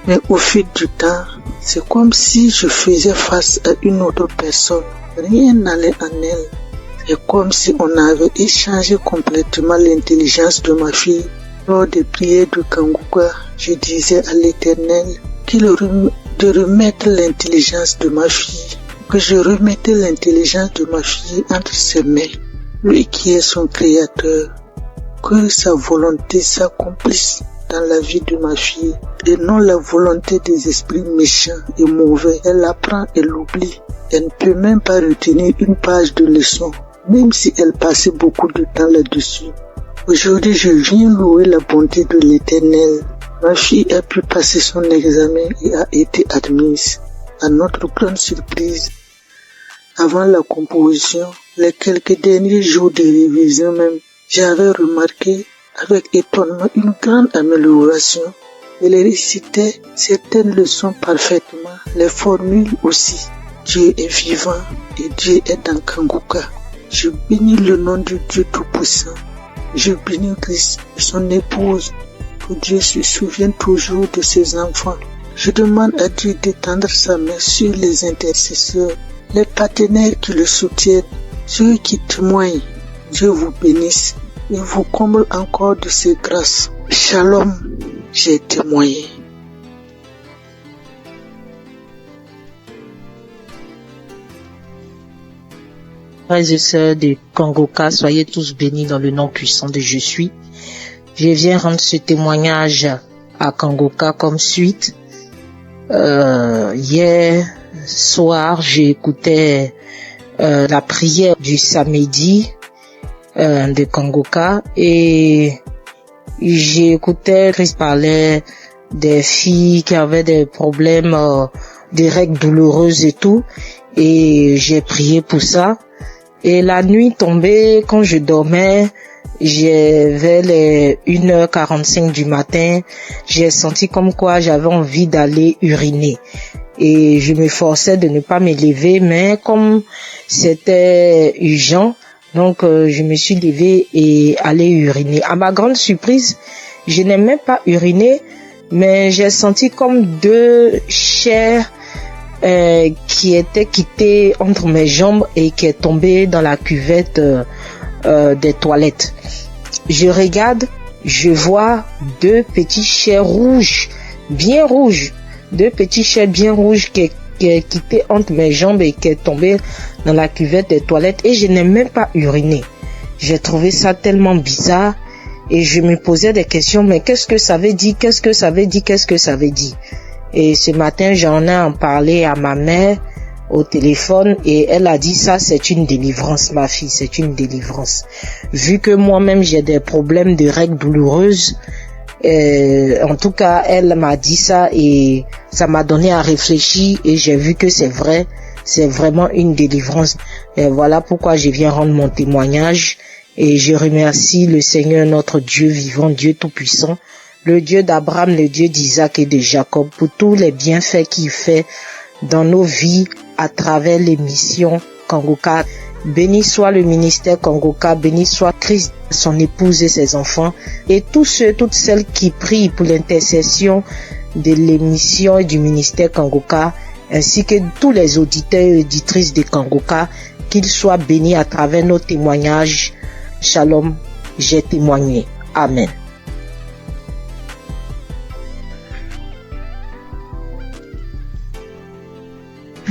Mais au fil du temps, c'est comme si je faisais face à une autre personne. Rien n'allait en elle. C'est comme si on avait échangé complètement l'intelligence de ma fille. Lors des prières de Kanguka, je disais à l'Éternel de remettre l'intelligence de ma fille, que je remettais l'intelligence de ma fille entre ses mains. Lui qui est son créateur, que sa volonté s'accomplisse dans la vie de ma fille et non la volonté des esprits méchants et mauvais. Elle apprend et l'oublie. Elle ne peut même pas retenir une page de leçon, même si elle passait beaucoup de temps là-dessus. Aujourd'hui, je viens louer la bonté de l'Éternel. Ma fille a pu passer son examen et a été admise. À notre grande surprise, avant la composition, les quelques derniers jours de révision même, j'avais remarqué avec étonnement une grande amélioration. Elle récitait certaines leçons parfaitement, les formules aussi. Dieu est vivant et Dieu est dans Kanguka. Je bénis le nom du Dieu Tout-Puissant. Je bénis Christ et son épouse, que Dieu se souvienne toujours de ses enfants. Je demande à Dieu d'étendre sa main sur les intercesseurs, les partenaires qui le soutiennent, ceux qui témoignent. Dieu vous bénisse et vous comble encore de ses grâces. Shalom, j'ai témoigné. Frères et sœurs de Kanguka, soyez tous bénis dans le nom puissant de Je suis. Je viens rendre ce témoignage à Kanguka comme suite. Hier soir, j'ai écouté la prière du samedi de Kanguka et j'ai écouté Christ parlait des filles qui avaient des problèmes, des règles douloureuses et tout, et j'ai prié pour ça. Et la nuit tombée, quand je dormais, vers les 1h45 du matin, j'ai senti comme quoi j'avais envie d'aller uriner. Et je me forçais de ne pas me lever, mais comme c'était urgent, donc je me suis levée et allée uriner. À ma grande surprise, je n'ai même pas uriné, mais j'ai senti comme deux chairs qui étaient quittées entre mes jambes et qui est tombée dans la cuvette des toilettes. Je regarde, je vois deux petits chairs rouges, bien rouges, deux petits chairs bien rouges qui est quitté entre mes jambes et qui est tombé dans la cuvette des toilettes, et je n'ai même pas uriné. J'ai trouvé ça tellement bizarre et je me posais des questions, mais qu'est-ce que ça veut dire, qu'est-ce que ça veut dire, qu'est-ce que ça veut dire? Et ce matin, j'en ai parlé à ma mère au téléphone et elle a dit ça, c'est une délivrance, ma fille, c'est une délivrance. Vu que moi-même j'ai des problèmes de règles douloureuses, en tout cas, elle m'a dit ça et ça m'a donné à réfléchir et j'ai vu que c'est vrai, c'est vraiment une délivrance. Et voilà pourquoi je viens rendre mon témoignage et je remercie le Seigneur, notre Dieu vivant, Dieu tout-puissant, le Dieu d'Abraham, le Dieu d'Isaac et de Jacob, pour tous les bienfaits qu'il fait dans nos vies à travers l'émission Kangoka. Béni soit le ministère Kangoka, béni soit Christ, son épouse et ses enfants, et tous ceux, toutes celles qui prient pour l'intercession de l'émission et du ministère Kangoka, ainsi que tous les auditeurs et auditrices de Kangoka, qu'ils soient bénis à travers nos témoignages. Shalom, j'ai témoigné. Amen.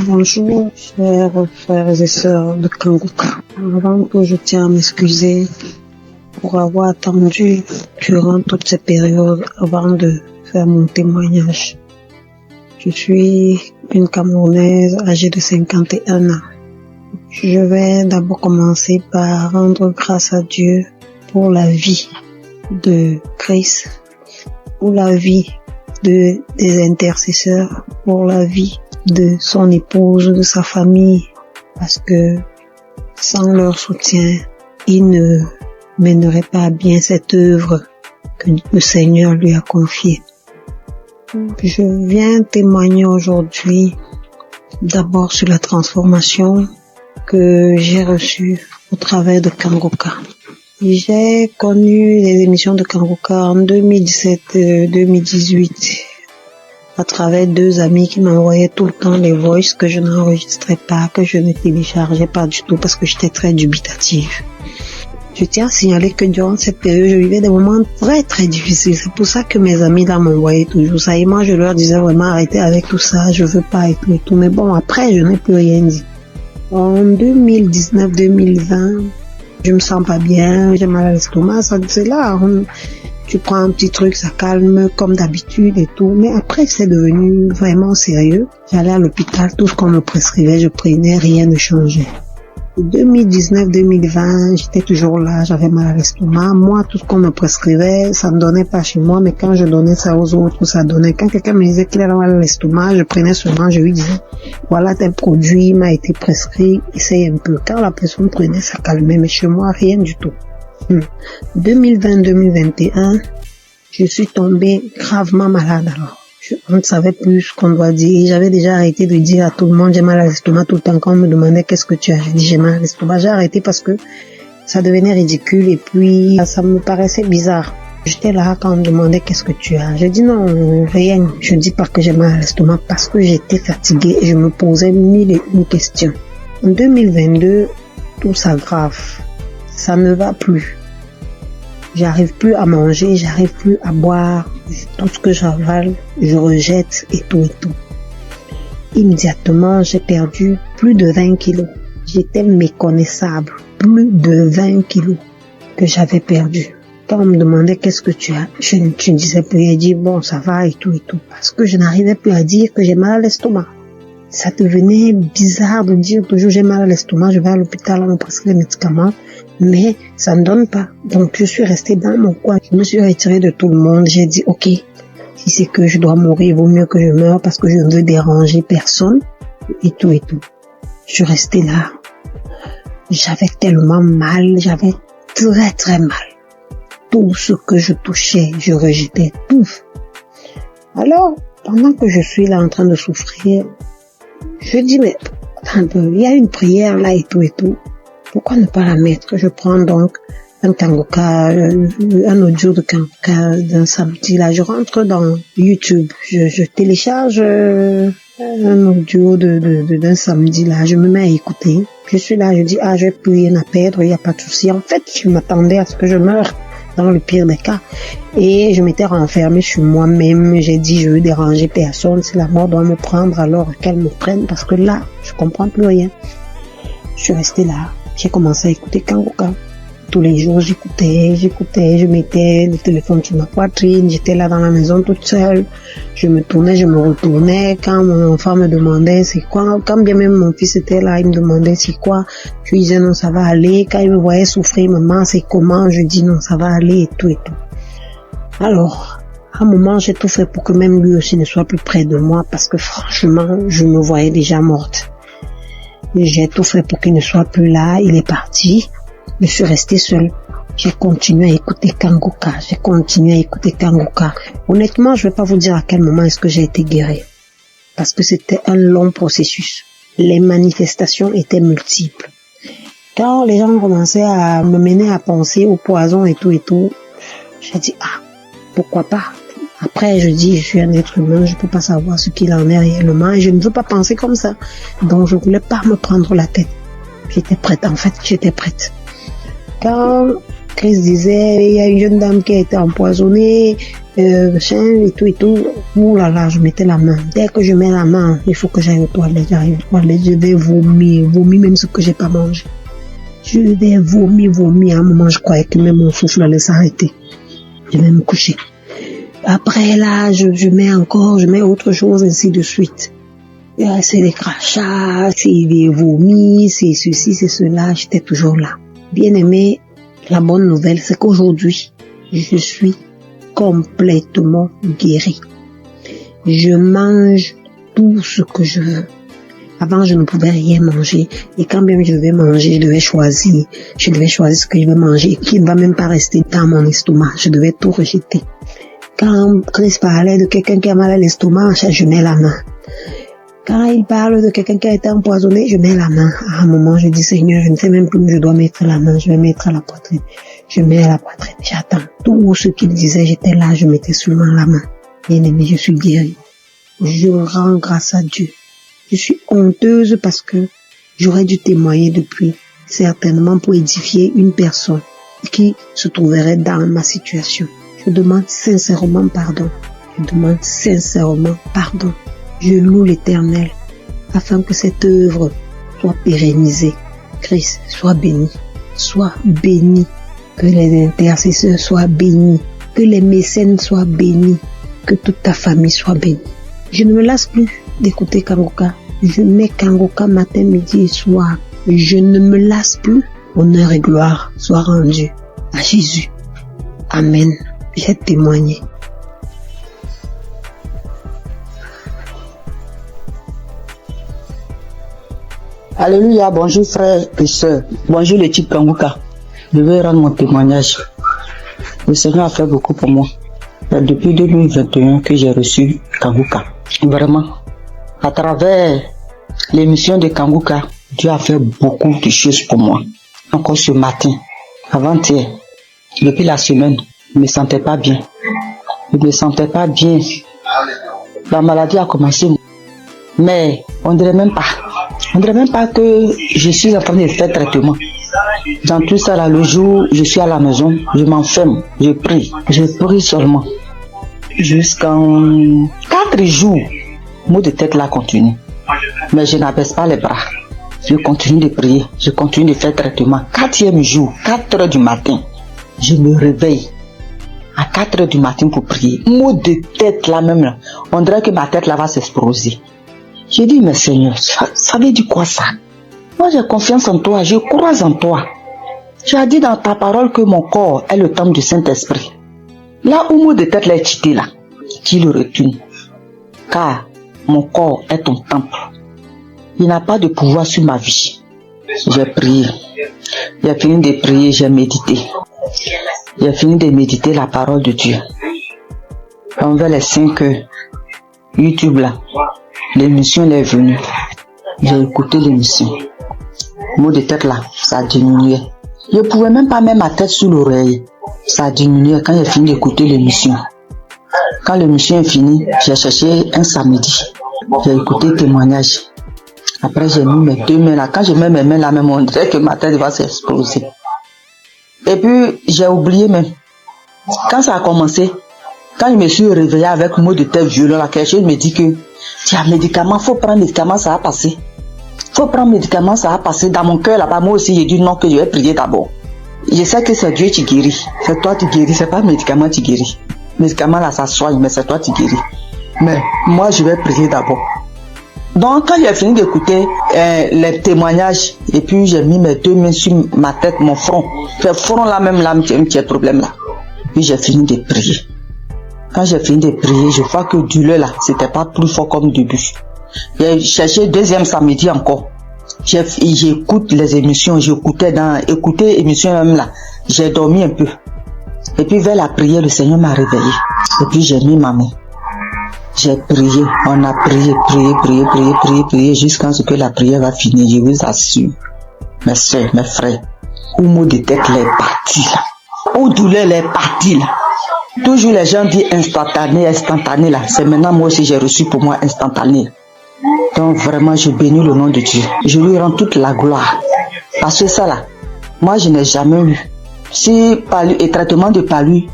Bonjour, chers frères et sœurs de Kangoka. Avant tout, je tiens à m'excuser pour avoir attendu durant toute cette période avant de faire mon témoignage. Je suis une Camerounaise âgée de 51 ans. Je vais d'abord commencer par rendre grâce à Dieu pour la vie de Chris, pour la vie des intercesseurs, pour la vie de son épouse, de sa famille, parce que sans leur soutien, il ne mènerait pas à bien cette œuvre que le Seigneur lui a confiée. Je viens témoigner aujourd'hui d'abord sur la transformation que j'ai reçue au travers de Kangoka. J'ai connu les émissions de Kangoka en 2017-2018 à travers deux amis qui m'envoyaient tout le temps les voices que je n'enregistrais pas, que je ne téléchargeais pas du tout parce que j'étais très dubitative. Je tiens à signaler que durant cette période, je vivais des moments très très difficiles. C'est pour ça que mes amis là m'envoyaient toujours ça. Et moi, je leur disais vraiment arrêtez avec tout ça, je veux pas et tout et tout. Mais bon, après, je n'ai plus rien dit. En 2019-2020, je me sens pas bien, j'ai mal à l'estomac, c'est là. Tu prends un petit truc, ça calme comme d'habitude et tout. Mais après, c'est devenu vraiment sérieux. J'allais à l'hôpital, tout ce qu'on me prescrivait, je prenais, rien ne changeait. 2019-2020, j'étais toujours là, j'avais mal à l'estomac. Moi, tout ce qu'on me prescrivait, ça ne donnait pas chez moi, mais quand je donnais ça aux autres, ça donnait. Quand quelqu'un me disait qu'il avait mal à l'estomac, je prenais seulement, je lui disais, voilà tel produit m'a été prescrit, essaye un peu. Quand la personne prenait, ça calmait, mais chez moi, rien du tout. 2020-2021, je suis tombée gravement malade alors. On ne savait plus ce qu'on doit dire. J'avais déjà arrêté de dire à tout le monde j'ai mal à l'estomac tout le temps. Quand on me demandait qu'est-ce que tu as, j'ai dit j'ai mal à l'estomac. J'ai arrêté parce que ça devenait ridicule et puis ça me paraissait bizarre. J'étais là quand on me demandait qu'est-ce que tu as. J'ai dit non, rien. Je dis pas que j'ai mal à l'estomac parce que j'étais fatiguée et je me posais mille et une questions. En 2022, tout s'aggrave. Ça ne va plus. J'arrive plus à manger, j'arrive plus à boire. Tout ce que j'avale, je rejette et tout et tout. Immédiatement, j'ai perdu plus de 20 kilos. J'étais méconnaissable. Plus de 20 kilos que j'avais perdu. Quand on me demandait qu'est-ce que tu as, je ne disais plus. J'ai dit bon, ça va et tout et tout. Parce que je n'arrivais plus à dire que j'ai mal à l'estomac. Ça devenait bizarre de dire toujours j'ai mal à l'estomac, je vais à l'hôpital, on me prescrit les médicaments. Mais ça ne donne pas. Donc je suis restée dans mon coin. Je me suis retirée de tout le monde. J'ai dit ok, si c'est que je dois mourir, il vaut mieux que je meure parce que je ne veux déranger personne et tout et tout. Je suis restée là. J'avais tellement mal, j'avais très très mal. Tout ce que je touchais, je rejetais tout. Alors, pendant que je suis là en train de souffrir, je dis mais attends un peu, il y a une prière là et tout et tout. Pourquoi ne pas la mettre? Je prends donc un Kangoka, un audio de Kangoka d'un samedi. Là, je rentre dans YouTube, je télécharge un audio d'un samedi. Là, je me mets à écouter. Je suis là, je dis, j'ai plus rien à perdre, il n'y a pas de souci. En fait, je m'attendais à ce que je meure dans le pire des cas. Et je m'étais renfermée sur moi-même. J'ai dit, je veux déranger personne. Si la mort doit me prendre, alors qu'elle me prenne. Parce que là, je comprends plus rien. Je suis restée là. J'ai commencé à écouter Kangoka. Tous les jours, j'écoutais, je mettais le téléphone sur ma poitrine, j'étais là dans la maison toute seule, je me tournais, je me retournais, quand mon enfant me demandait c'est quoi, quand bien même mon fils était là, il me demandait c'est quoi, je lui disais non, ça va aller, quand il me voyait souffrir, maman, c'est comment, je dis non, ça va aller, et tout et tout. Alors, à un moment, j'ai tout fait pour que même lui aussi ne soit plus près de moi, parce que franchement, je me voyais déjà morte. J'ai tout fait pour qu'il ne soit plus là, il est parti. Je suis restée seule. J'ai continué à écouter Kangoka. Honnêtement, je vais pas vous dire à quel moment est-ce que j'ai été guérie. Parce que c'était un long processus. Les manifestations étaient multiples. Quand les gens commençaient à me mener à penser au poison et tout, j'ai dit, pourquoi pas? Après, je dis, je suis un être humain, je peux pas savoir ce qu'il en est réellement et je ne veux pas penser comme ça. Donc, je voulais pas me prendre la tête. J'étais prête. Quand Chris disait, il y a une jeune dame qui a été empoisonnée, et tout, oulala, je mettais la main. Dès que je mets la main, il faut que j'aille aux toilettes, j'arrive aux toilettes, je vais vomir même ce que j'ai pas mangé. Je vais vomir, à un moment, je croyais que même mon souffle allait s'arrêter. Je vais me coucher. Après, là, je mets autre chose, ainsi de suite. C'est des crachats, c'est des vomis, c'est ceci, c'est cela, j'étais toujours là. Bien aimé, la bonne nouvelle, c'est qu'aujourd'hui, je suis complètement guérie. Je mange tout ce que je veux. Avant, je ne pouvais rien manger. Et quand même je devais manger, je devais choisir ce que je vais manger, qui ne va même pas rester dans mon estomac. Je devais tout rejeter. Quand Chris parlait de quelqu'un qui a mal à l'estomac, je mets la main. Quand il parle de quelqu'un qui a été empoisonné, je mets la main. À un moment, je dis, Seigneur, je ne sais même plus où je dois mettre la main. Je vais mettre à la poitrine. Je mets à la poitrine. J'attends. Tout ce qu'il disait, j'étais là, je mettais seulement la main. Bien aimé, je suis guérie. Je rends grâce à Dieu. Je suis honteuse parce que j'aurais dû témoigner depuis, certainement pour édifier une personne qui se trouverait dans ma situation. Je demande sincèrement pardon. Je loue l'Éternel afin que cette œuvre soit pérennisée. Christ, sois béni. Que les intercesseurs soient bénis. Que les mécènes soient bénis. Que toute ta famille soit bénie. Je ne me lasse plus d'écouter Kangoka. Je mets Kangoka matin, midi et soir. Je ne me lasse plus. Honneur et gloire soient rendus à Jésus. Amen. J'ai témoigné. Alléluia, bonjour frères et sœurs. Bonjour l'équipe Kangoka. Je vais rendre mon témoignage. Le Seigneur a fait beaucoup pour moi. C'est depuis 2021 que j'ai reçu Kangoka. Vraiment, à travers l'émission de Kangoka, Dieu a fait beaucoup de choses pour moi. Encore ce matin, avant-hier, depuis la semaine, je ne me sentais pas bien. La maladie a commencé. Mais on dirait même pas que je suis en train de faire traitement. Dans tout ça là, le jour je suis à la maison, je m'enferme, je prie seulement. Jusqu'en 4 jours, le mot de tête là continue. Mais je n'abaisse pas les bras. Je continue de prier, je continue de faire traitement. 4e jour, 4 heures du matin, je me réveille à 4 heures du matin pour prier. Mot de tête là même là, on dirait que ma tête là va s'exploser. J'ai dit, mais Seigneur, ça veut dire quoi ça? Moi j'ai confiance en toi, je crois en toi. Tu as dit dans ta parole que mon corps est le temple du Saint-Esprit. Là où mot de tête là est quitté là, tu le retournes. Car mon corps est ton temple. Il n'a pas de pouvoir sur ma vie. J'ai prié. J'ai fini de prier, j'ai médité. J'ai fini de méditer la parole de Dieu. Envers les 5 heures, YouTube là, l'émission est venue. J'ai écouté l'émission. Le mot de tête là, ça a diminué. Je ne pouvais même pas mettre ma tête sous l'oreille. Ça a diminué quand j'ai fini d'écouter l'émission. Quand l'émission est finie, j'ai cherché un samedi. J'ai écouté le témoignage. Après, j'ai mis mes 2 mains là. Quand je mets mes mains là, même on dirait que ma tête va s'exploser. Et puis, j'ai oublié même. Quand ça a commencé, quand je me suis réveillée avec un mot de tête violent, là, quelque chose me dit que tu as médicament, faut prendre médicament, ça va passer. Faut prendre médicament, ça va passer. Dans mon cœur là-bas, moi aussi, j'ai dit non, que je vais prier d'abord. Je sais que c'est Dieu qui guérit. C'est toi qui guéris, c'est pas le médicament qui guérit. Le médicament là, ça soigne, mais c'est toi qui guéris. Mais moi, je vais prier d'abord. Donc, quand j'ai fini d'écouter les témoignages, et puis j'ai mis mes 2 mains sur ma tête, mon front. Le front là, même là, un petit problème là. Puis j'ai fini de prier. Quand j'ai fini de prier, je vois que douleur là, c'était pas plus fort comme début. J'ai cherché 2e samedi encore. J'écoute les émissions, écouter émissions même là. J'ai dormi un peu. Et puis vers la prière, le Seigneur m'a réveillé. Et puis j'ai mis ma main. J'ai prié, on a prié jusqu'à ce que la prière va finir. Je vous assure, mes soeurs, mes frères, où mot de tête les parti là, où douleur les parti là. Toujours les gens disent instantané là. C'est maintenant moi aussi j'ai reçu pour moi instantané. Donc vraiment je bénis le nom de Dieu. Je lui rends toute la gloire. Parce que ça là, moi je n'ai jamais eu. Si palu et traitement de palu,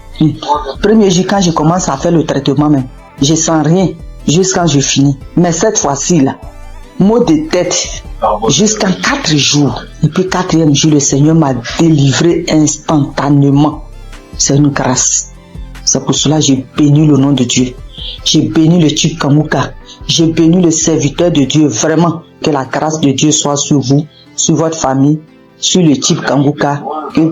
premier jour quand je commence à faire le traitement même, je sens rien jusqu'à je finis. Mais cette fois-ci là, mot de tête jusqu'à 4 jours. Et puis 4e jour, le Seigneur m'a délivré instantanément. C'est une grâce. C'est pour cela que j'ai béni le nom de Dieu. J'ai béni le type Kanguka. J'ai béni le serviteur de Dieu. Vraiment, que la grâce de Dieu soit sur vous, sur votre famille, sur le type Kanguka,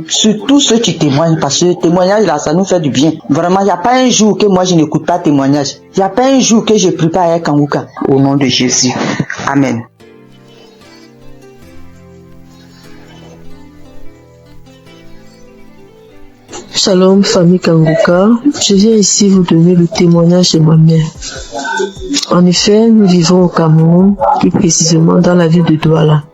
sur tous ceux qui témoignent, parce que le témoignage là, ça nous fait du bien. Vraiment, il n'y a pas un jour que moi je n'écoute pas témoignage. Il n'y a pas un jour que je ne prie pas avec Kanguka. Au nom de Jésus. Amen. Shalom, famille Kanguka. Je viens ici vous donner le témoignage de ma mère. En effet, nous vivons au Cameroun, plus précisément dans la ville de Douala.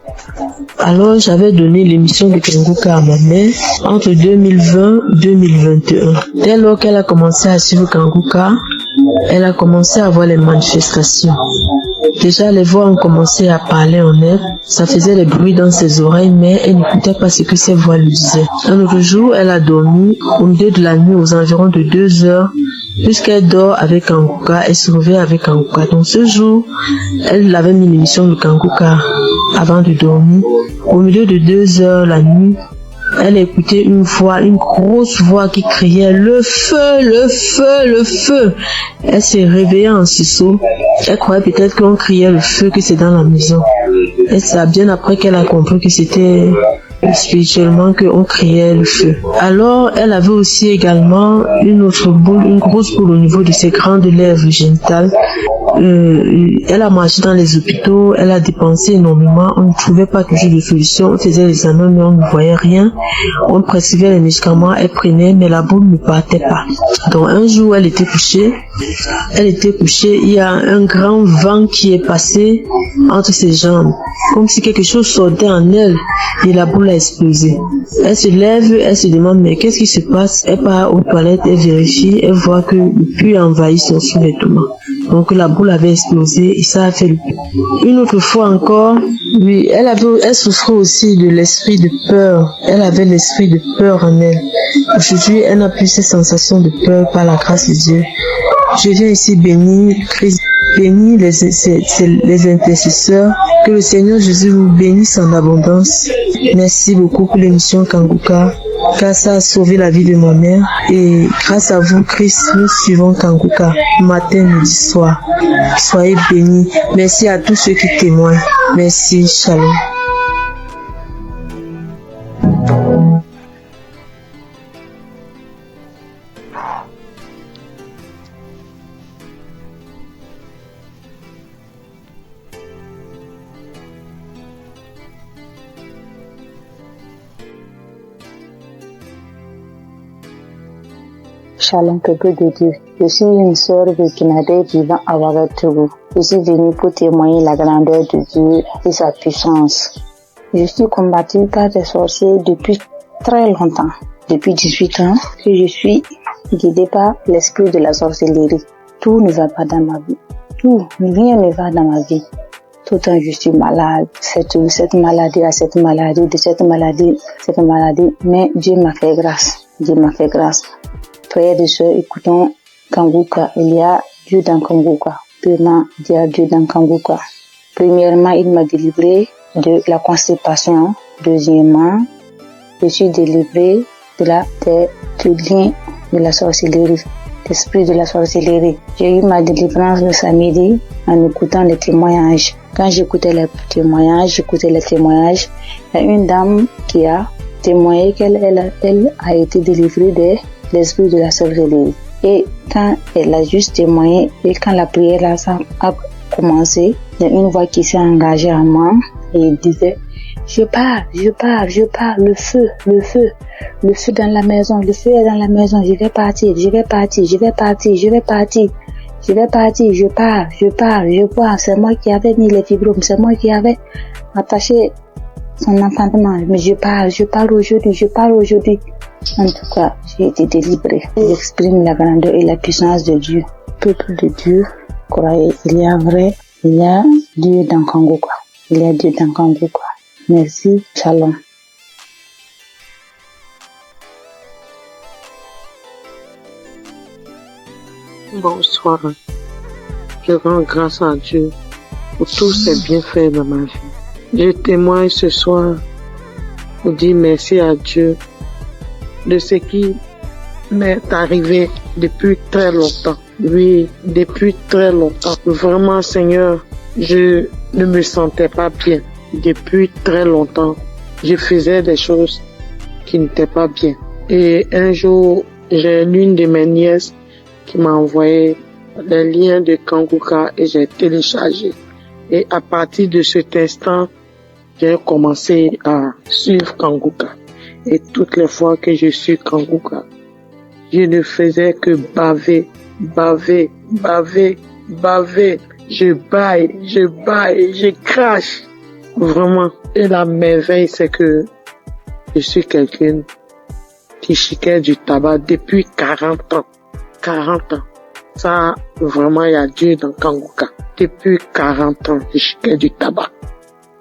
Alors, j'avais donné l'émission de Kanguka à ma mère entre 2020 et 2021. Dès lors qu'elle a commencé à suivre Kanguka, elle a commencé à voir les manifestations. Déjà, les voix ont commencé à parler en elle. Ça faisait des bruits dans ses oreilles, mais elle n'écoutait pas ce que ses voix lui disaient. Un autre jour, elle a dormi au milieu de la nuit aux environs de 2 heures. Puisqu'elle dort avec Kanguka, elle se réveille avec Kanguka. Donc ce jour, elle avait mis l'émission de Kanguka avant de dormir. Au milieu de 2 heures la nuit, elle a écouté une voix, une grosse voix qui criait « Le feu, le feu, le feu !» Elle s'est réveillée en sursaut. Elle croyait peut-être qu'on criait le feu, que c'est dans la maison. Et c'est bien après qu'elle a compris que c'était spirituellement qu'on criait le feu. Alors, elle avait aussi également une autre boule, une grosse boule au niveau de ses grandes lèvres génitales. Elle a marché dans les hôpitaux, elle a dépensé énormément, on ne trouvait pas toujours de solution, on faisait les examens mais on ne voyait rien, on prescrivait les médicaments, elle prenait mais la boule ne partait pas. Donc un jour elle était couchée, il y a un grand vent qui est passé entre ses jambes, comme si quelque chose sortait en elle et la boule a explosé. Elle se lève, elle se demande mais qu'est-ce qui se passe? Elle part aux toilettes, elle vérifie, elle voit que le puits a envahi son sous-vêtement. Donc la boule avait explosé et ça a fait le puits. Une autre fois encore, oui, elle souffrait aussi de l'esprit de peur. Elle avait l'esprit de peur en elle. Aujourd'hui, elle n'a plus ces sensations de peur par la grâce de Dieu. Je viens ici bénir Christ, bénir les intercesseurs. Que le Seigneur Jésus vous bénisse en abondance. Merci beaucoup pour l'émission Kanguka, car ça a sauvé la vie de ma mère. Et grâce à vous, Christ, nous suivons Kanguka, matin, midi, soir. Soyez bénis. Merci à tous ceux qui témoignent. Merci, shalom. Shalom, peuple de Dieu. Je suis une sœur burkinabé vivant à Ouagadougou. Je suis venue pour témoigner la grandeur de Dieu et sa puissance. Je suis combattue par des sorciers depuis très longtemps, depuis 18 ans, que je suis guidée par l'esprit de la sorcellerie. Tout ne va pas dans ma vie. Tout, rien ne va dans ma vie. Tout le temps, je suis malade. Cette maladie, de cette maladie. Mais Dieu m'a fait grâce. Dieu m'a fait grâce. Frères et sœurs, écoutons Kanguka. Il y a Dieu dans Kanguka. Vraiment, il y a Dieu dans Kanguka. Premièrement, il m'a délivré de la constipation. Deuxièmement, je suis délivré du lien de la sorcellerie, l'esprit de la sorcellerie. J'ai eu ma délivrance le samedi en écoutant les témoignages. Quand j'écoutais les témoignages, il y a une dame qui a témoigné qu'elle a été délivrée de l'esprit de la sorcellerie. Et quand elle a juste témoigné, et quand la prière a commencé, il y a une voix qui s'est engagée en moi et il disait: je pars, le feu dans la maison, je vais partir, je pars, c'est moi qui avais mis les fibromes, c'est moi qui avais attaché son enfantement, mais je pars aujourd'hui. En tout cas, j'ai été délivrée. J'exprime la grandeur et la puissance de Dieu. Peuple de Dieu, croyez, il y a Dieu dans Kanguka. Merci, shalom. Bonsoir. Je rends grâce à Dieu pour tous ses bienfaits dans ma vie. Je témoigne ce soir pour dire merci à Dieu de ce qui m'est arrivé depuis très longtemps. Oui, depuis très longtemps. Vraiment, Seigneur, je ne me sentais pas bien. Depuis très longtemps, je faisais des choses qui n'étaient pas bien. Et un jour, j'ai l'une de mes nièces qui m'a envoyé les liens de Kanguka et j'ai téléchargé. Et à partir de cet instant, j'ai commencé à suivre Kanguka. Et toutes les fois que je suis Kanguka, je ne faisais que baver. Je baille, je crache. Vraiment. Et la merveille, c'est que je suis quelqu'un qui chiquait du tabac depuis 40 ans. 40 ans. Ça, vraiment, il y a Dieu dans Kanguka. Depuis 40 ans, je chiquais du tabac.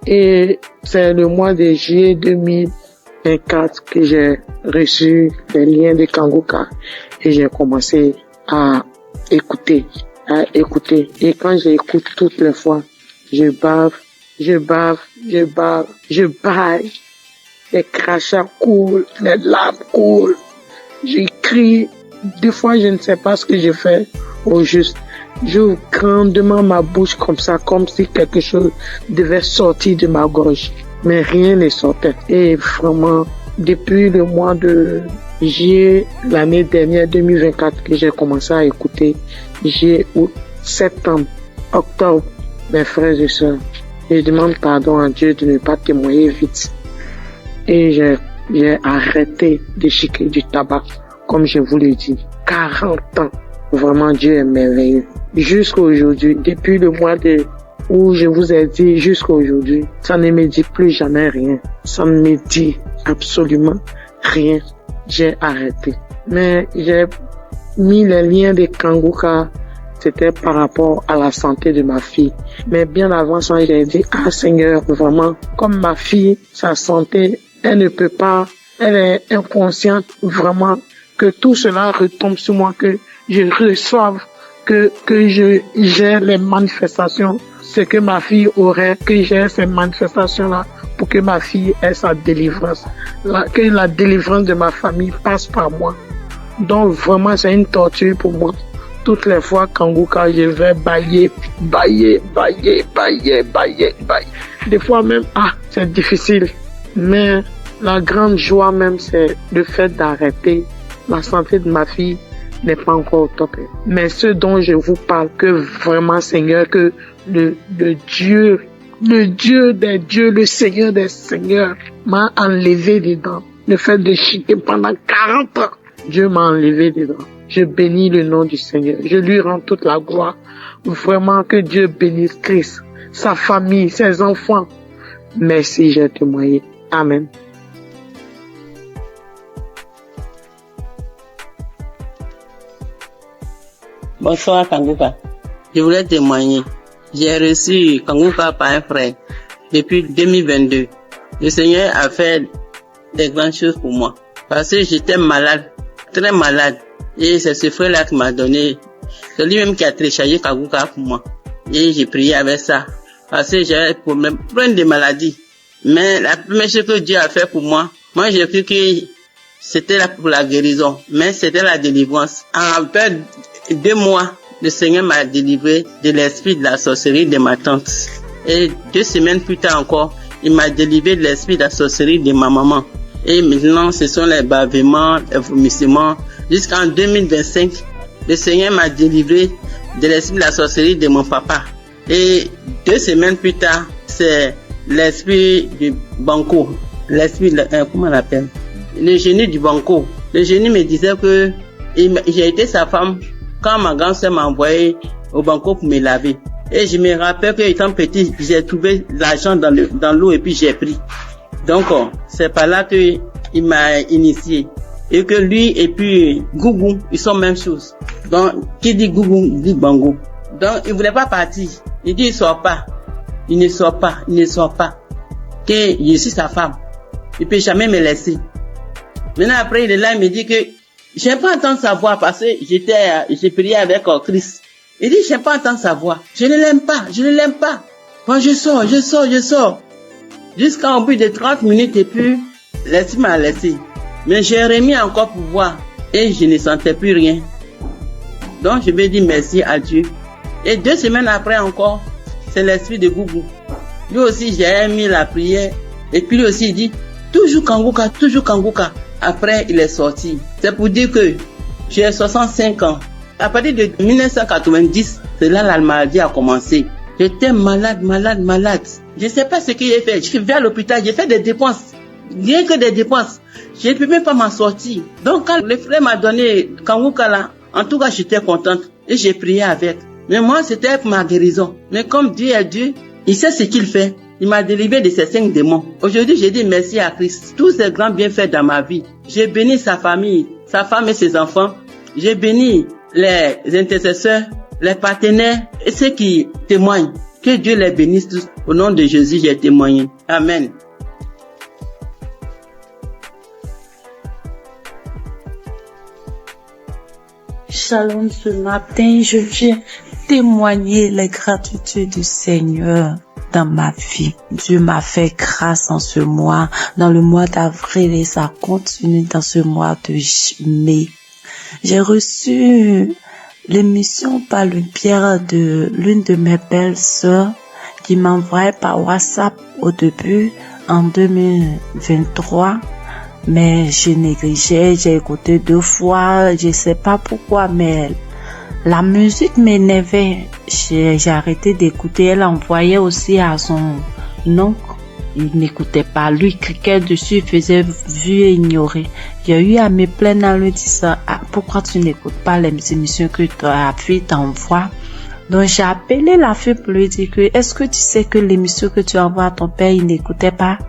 Et c'est le mois de juillet 2024 que j'ai reçu les liens de Kanguka et j'ai commencé à écouter. Et quand j'écoute toutes les fois, je bave, les crachats coulent, les larmes coulent, je crie. Des fois, je ne sais pas ce que je fais au juste. J'ouvre grandement ma bouche comme ça, comme si quelque chose devait sortir de ma gorge. Mais rien ne sortait. Et vraiment, depuis le mois de juillet, l'année dernière, 2024, que j'ai commencé à écouter, juillet, août, septembre, octobre, mes frères et sœurs, je demande pardon à Dieu de ne pas témoigner vite. Et j'ai arrêté de chiquer du tabac, comme je vous l'ai dit. 40 ans. Vraiment, Dieu est merveilleux. Jusqu'à aujourd'hui, depuis le mois où je vous ai dit jusqu'à aujourd'hui, ça ne me dit plus jamais rien. Ça ne me dit absolument rien. J'ai arrêté. Mais j'ai mis les liens de Kanguka, c'était par rapport à la santé de ma fille. Mais bien avant ça, j'ai dit, Seigneur, vraiment, comme ma fille, sa santé, elle ne peut pas, elle est inconsciente, vraiment, que tout cela retombe sur moi, que je reçoive, que j'ai les manifestations, ce que ma fille aurait, que j'ai ces manifestations-là pour que ma fille ait sa délivrance, que la délivrance de ma famille passe par moi. Donc vraiment, c'est une torture pour moi. Toutes les fois, Kanguka, je vais bailler. Des fois même, c'est difficile. Mais la grande joie même, c'est le fait d'arrêter. La santé de ma fille n'est pas encore au top. Mais ce dont je vous parle, que vraiment, Seigneur, que le Dieu des dieux, le Seigneur des seigneurs m'a enlevé dedans. Le fait de chiquer pendant 40 ans, Dieu m'a enlevé dedans. Je bénis le nom du Seigneur. Je lui rends toute la gloire. Vraiment que Dieu bénisse Christ, sa famille, ses enfants. Merci, j'ai témoigné. Amen. Bonsoir Kanguka. Je voulais témoigner. J'ai reçu Kanguka par un frère depuis 2022. Le Seigneur a fait des grandes choses pour moi. Parce que j'étais malade, très malade. Et c'est ce frère-là qui m'a donné. C'est lui-même qui a téléchargé Kanguka pour moi. Et j'ai prié avec ça. Parce que j'avais plein de maladies. Mais la première chose que Dieu a fait pour moi j'ai cru que c'était là pour la guérison. Mais c'était la délivrance. En peu 2 mois, le Seigneur m'a délivré de l'esprit de la sorcellerie de ma tante. Et 2 semaines plus tard encore, il m'a délivré de l'esprit de la sorcellerie de ma maman. Et maintenant, ce sont les bavements, les vomissements. Jusqu'en 2025, le Seigneur m'a délivré de l'esprit de la sorcellerie de mon papa. Et 2 semaines plus tard, c'est l'esprit du banco. L'esprit, comment on l'appelle? Le génie du banco. Le génie me disait que j'ai été sa femme quand ma grand-sœur m'a envoyé au banco pour me laver. Et je me rappelle que étant petit, j'ai trouvé l'argent dans l'eau et puis j'ai pris. Donc, c'est par là que il m'a initié. Et que lui et puis Gougou, ils sont même chose. Donc, qui dit Gougou, dit Bango. Donc, il voulait pas partir. Il dit, il sort pas. Il ne sort pas. Il ne sort pas. Que je suis sa femme. Il peut jamais me laisser. Maintenant, après, il est là, il me dit que j'aime pas entendre sa voix parce que j'ai prié avec Christ. Il dit, j'aime pas entendre sa voix. Je ne l'aime pas. Je ne l'aime pas. Bon, je sors. Jusqu'à au bout de 30 minutes et puis, l'esprit m'a laissé. Mais j'ai remis encore pour voir. Et je ne sentais plus rien. Donc, je vais dire merci à Dieu. Et 2 semaines après encore, c'est l'esprit de Gougou. Lui aussi, j'ai mis la prière. Et puis lui aussi, il dit, toujours Kanguka, toujours Kanguka. Après, il est sorti. C'est pour dire que j'ai 65 ans. À partir de 1990, c'est là la maladie a commencé. J'étais malade. Je ne sais pas ce que j'ai fait. Je suis venu à l'hôpital, j'ai fait des dépenses. Rien que des dépenses. Je ne peux même pas m'en sortir. Donc, quand le frère m'a donné Kanguka là, en tout cas, j'étais contente. Et j'ai prié avec. Mais moi, c'était pour ma guérison. Mais comme Dieu est Dieu, il sait ce qu'il fait. Il m'a délivré de ces 5 démons. Aujourd'hui, j'ai dit merci à Christ. Tous ces grands bienfaits dans ma vie. J'ai béni sa famille, sa femme et ses enfants. J'ai béni les intercesseurs, les partenaires et ceux qui témoignent. Que Dieu les bénisse tous. Au nom de Jésus, j'ai témoigné. Amen. Shalom, ce matin, je viens témoigner les gratitudes du Seigneur dans ma vie. Dieu m'a fait grâce en ce mois, dans le mois d'avril, et ça continue dans ce mois de mai. J'ai reçu l'émission par le biais de l'une de mes belles sœurs qui m'envoyait par WhatsApp au début en 2023. Mais je négligeais, j'ai écouté 2 fois, je sais pas pourquoi, mais la musique m'énervait. J'ai arrêté d'écouter. Elle envoyait aussi à son oncle. Il n'écoutait pas. Lui, cliquait dessus, il faisait vu et ignorer. J'ai eu à me plaindre en lui disant, pourquoi tu n'écoutes pas les émissions que ta fille t'envoie? Donc, j'ai appelé la fille pour lui dire que, est-ce que tu sais que l'émission que tu envoies à ton père, il n'écoutait pas?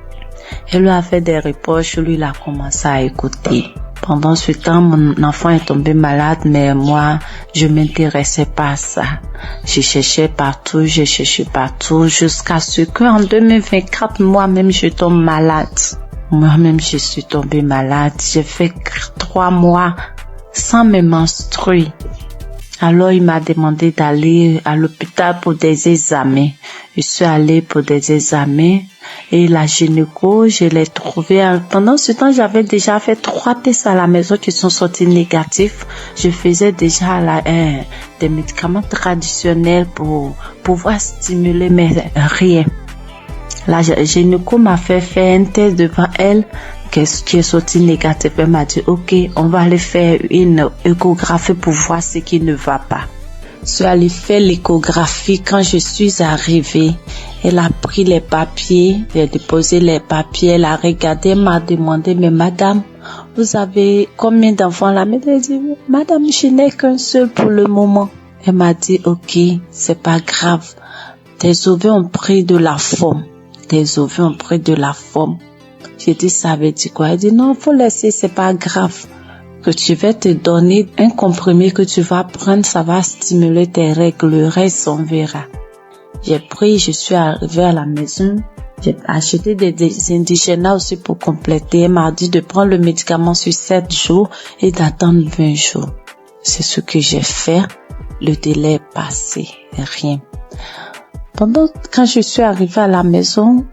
Elle lui a fait des reproches, lui, il a commencé à écouter. Pendant ce temps, mon enfant est tombé malade, mais moi, je m'intéressais pas à ça. Je cherchais partout, jusqu'à ce qu'en 2024, moi-même, je tombe malade. Moi-même, je suis tombée malade. J'ai fait 3 mois sans me menstruer. Alors, il m'a demandé d'aller à l'hôpital pour des examens. Je suis allée pour des examens et la gynéco, je l'ai trouvée. Pendant ce temps, j'avais déjà fait 3 tests à la maison qui sont sortis négatifs. Je faisais déjà des médicaments traditionnels pour pouvoir stimuler, mais rien. La gynéco m'a fait un test devant elle qui est sorti négatif. Elle m'a dit, ok, on va aller faire une échographie pour voir ce qui ne va pas. Je suis allée faire l'échographie. Quand je suis arrivée, elle a pris les papiers, j'ai déposé les papiers, elle a regardé, elle m'a demandé, mais madame, vous avez combien d'enfants là? Mais elle a dit, madame, je n'ai qu'un seul pour le moment. Elle m'a dit, ok, c'est pas grave. Tes ovaires ont pris de la forme. J'ai dit, ça veut dire quoi? Elle dit, non, faut laisser, c'est pas grave. que tu vas te donner un comprimé que tu vas prendre, ça va stimuler tes règles, le reste on verra. J'ai pris, je suis arrivée à la maison, j'ai acheté des indigénas aussi pour compléter. Elle m'a dit de prendre le médicament sur 7 jours et d'attendre 20 jours. C'est ce que j'ai fait. Le délai est passé, rien. Quand je suis arrivée à la maison,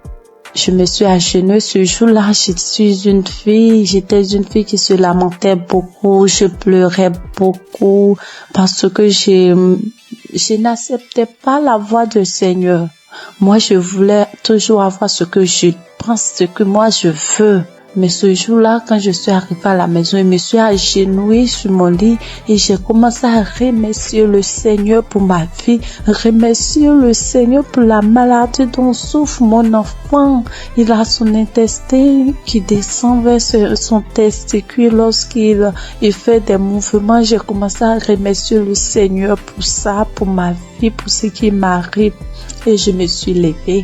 je me suis agenouillée ce jour-là. J'étais une fille qui se lamentait beaucoup, je pleurais beaucoup parce que je n'acceptais pas la voix du Seigneur. Moi, je voulais toujours avoir ce que je pense, ce que moi je veux. Mais ce jour-là, quand je suis arrivée à la maison, je me suis agenouillée sur mon lit et j'ai commencé à remercier le Seigneur pour ma vie, remercier le Seigneur pour la maladie dont souffre mon enfant. Il a son intestin qui descend vers son testicule lorsqu'il fait des mouvements. J'ai commencé à remercier le Seigneur pour ça, pour ma vie, pour ce qui m'arrive. Et je me suis levée.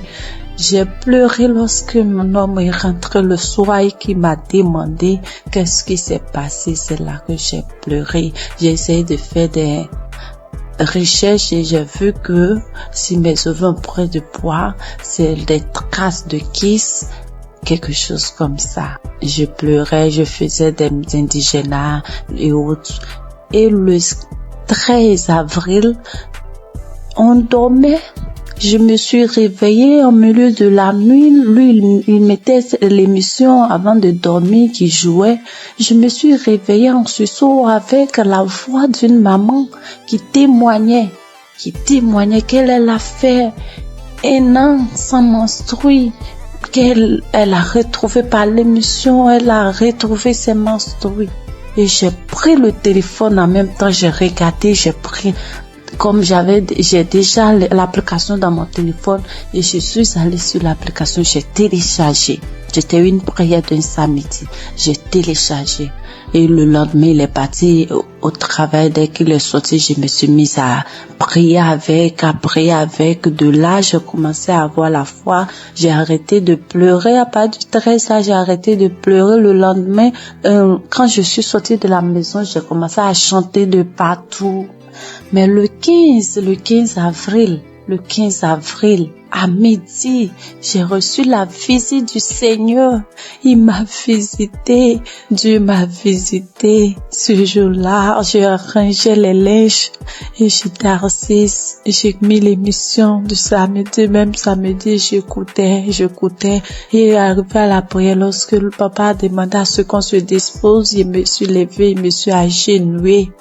J'ai pleuré lorsque mon homme est rentré le soir et qui m'a demandé qu'est-ce qui s'est passé. C'est là que j'ai pleuré. J'ai essayé de faire des recherches et j'ai vu que si mes ovaires ont pris de poids, c'est des traces de kiss, quelque chose comme ça. Je pleurais, je faisais des indigénas et autres. Et le 13 avril, on dormait. Je me suis réveillée au milieu de la nuit. Lui, il mettait l'émission avant de dormir qui jouait. Je me suis réveillée en sursaut avec la voix d'une maman qui témoignait qu'elle a fait un an sans menstruer, qu'elle a retrouvé par l'émission, elle a retrouvé ses menstrues. Et j'ai pris le téléphone en même temps, j'ai regardé, comme j'ai déjà l'application dans mon téléphone et je suis allée sur l'application, j'ai téléchargé. C'était une prière d'un samedi. J'ai téléchargé. Et le lendemain, il est parti au travail. Dès qu'il est sorti, je me suis mise à prier avec. De là, j'ai commencé à avoir la foi. J'ai arrêté de pleurer. À partir du 13, j'ai arrêté de pleurer. Le lendemain, quand je suis sortie de la maison, j'ai commencé à chanter de partout. Mais le 15 avril, à midi, j'ai reçu la visite du Seigneur. Il m'a visité, Dieu m'a visité. Ce jour-là, j'ai rangé les linges et j'étais assise. J'ai mis l'émission du samedi, même samedi, j'écoutais. Et arrivé à la prière, lorsque le papa a demandé à ce qu'on se dispose, je me suis levée, je me suis agenouillée.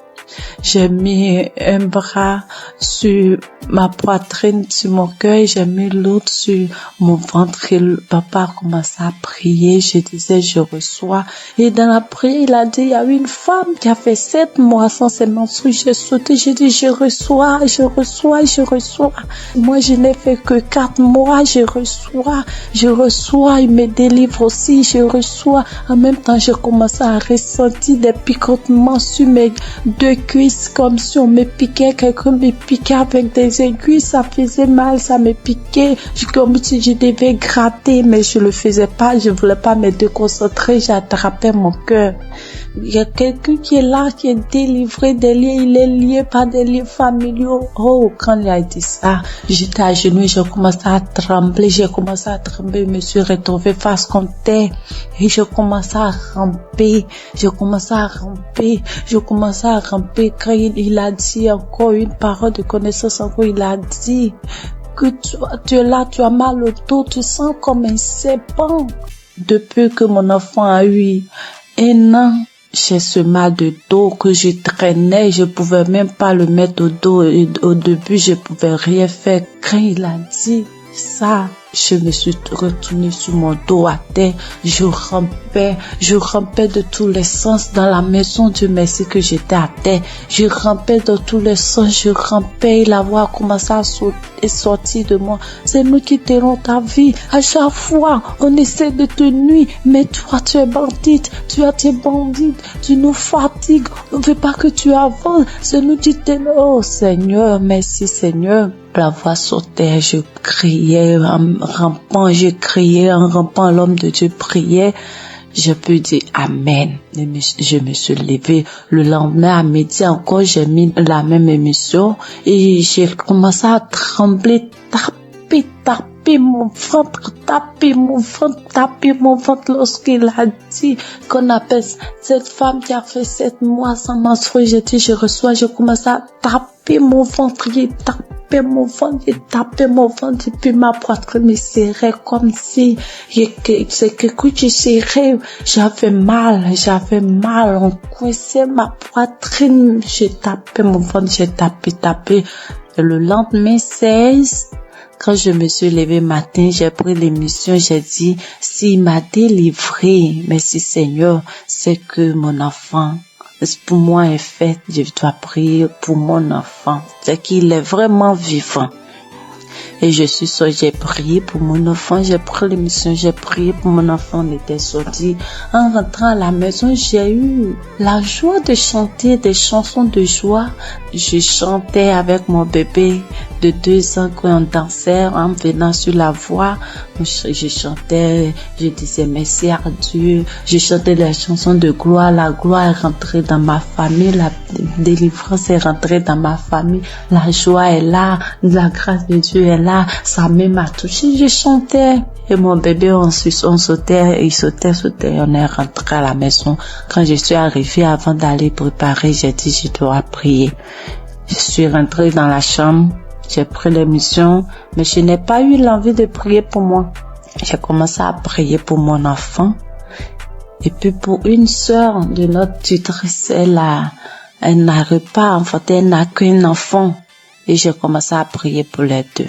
J'ai mis un bras sur ma poitrine, sur mon cœur, j'ai mis l'autre sur mon ventre et le papa a commencé à prier. Je disais, je reçois. Et dans la prière, il a dit, il y a une femme qui a fait 7 mois sans ses menstrues. J'ai sauté, j'ai dit, je reçois. Moi, je n'ai fait que 4 mois, je reçois. Il me délivre aussi, je reçois. En même temps, j'ai commencé à ressentir des picotements sur mes 2 cuisses, comme si on me piquait, quelqu'un me piquait avec des aiguilles, ça faisait mal, ça me piquait, comme si je devais gratter, mais je le faisais pas, je voulais pas me déconcentrer, j'attrapais mon cœur. Il y a quelqu'un qui est là, qui est délivré des liens, il est lié par des liens familiaux. Oh, quand il a dit ça, j'étais à genoux, j'ai commencé à trembler, je me suis retrouvée face contre terre et je commençais à ramper quand il a dit encore une parole de connaissance, encore il a dit que tu es là, tu as mal au dos, tu sens comme un serpent. Depuis que mon enfant a eu 1 an, j'ai ce mal de dos que je traînais, je pouvais même pas le mettre au dos. Et au début, je pouvais rien faire. Quand il a dit ça, je me suis retournée sur mon dos à terre. Je rampais de tous les sens dans la maison. Dieu merci que j'étais à terre. Je rampais dans tous les sens, et la voix a commencé à sortir de moi. C'est nous qui tenons ta vie. À chaque fois, on essaie de te nuire, mais toi, tu es bandite. Tu nous fatigues. On ne veut pas que tu avances. C'est nous qui tenons. Oh Seigneur, merci Seigneur. La voix sautait, je criais en rampant, l'homme de Dieu priait. je peux dire Amen. Je me suis levée. Le lendemain à midi encore, j'ai mis la même émission et j'ai commencé à trembler, taper mon ventre lorsqu'il a dit qu'on appelle cette femme qui a fait 7 mois sans menstruer. J'ai dit, je commence à taper mon ventre, j'ai tapé mon ventre, et puis ma poitrine me serrait comme si c'est quelque chose serré. J'avais mal, on coinçait ma poitrine, j'ai tapé mon ventre, j'ai tapé. Et le lendemain 16, quand je me suis levée matin, j'ai pris l'émission, j'ai dit, s'il m'a délivré, merci Seigneur, c'est que mon enfant, pour moi est fait, je dois prier pour mon enfant, c'est qu'il est vraiment vivant. Et j'ai prié pour mon enfant, j'ai pris l'émission, j'ai prié pour mon enfant, on était sorti. En rentrant à la maison, j'ai eu la joie de chanter des chansons de joie. Je chantais avec mon bébé de 2 ans quand on dansait en venant sur la voie. Je chantais, je disais merci à Dieu. Je chantais des chansons de gloire. La gloire est rentrée dans ma famille. La délivrance est rentrée dans ma famille. La joie est là. La grâce de Dieu est là. Sa main m'a touché. Je chantais. Et mon bébé, on sautait, il sautait. On est rentré à la maison. Quand je suis arrivée, avant d'aller préparer, j'ai dit, je dois prier. Je suis rentrée dans la chambre. J'ai pris l'émission, mais je n'ai pas eu l'envie de prier pour moi. J'ai commencé à prier pour mon enfant. Et puis pour une sœur de notre tutrice, elle n'arrive pas, en fait, elle n'a qu'un enfant. Et j'ai commencé à prier pour les deux.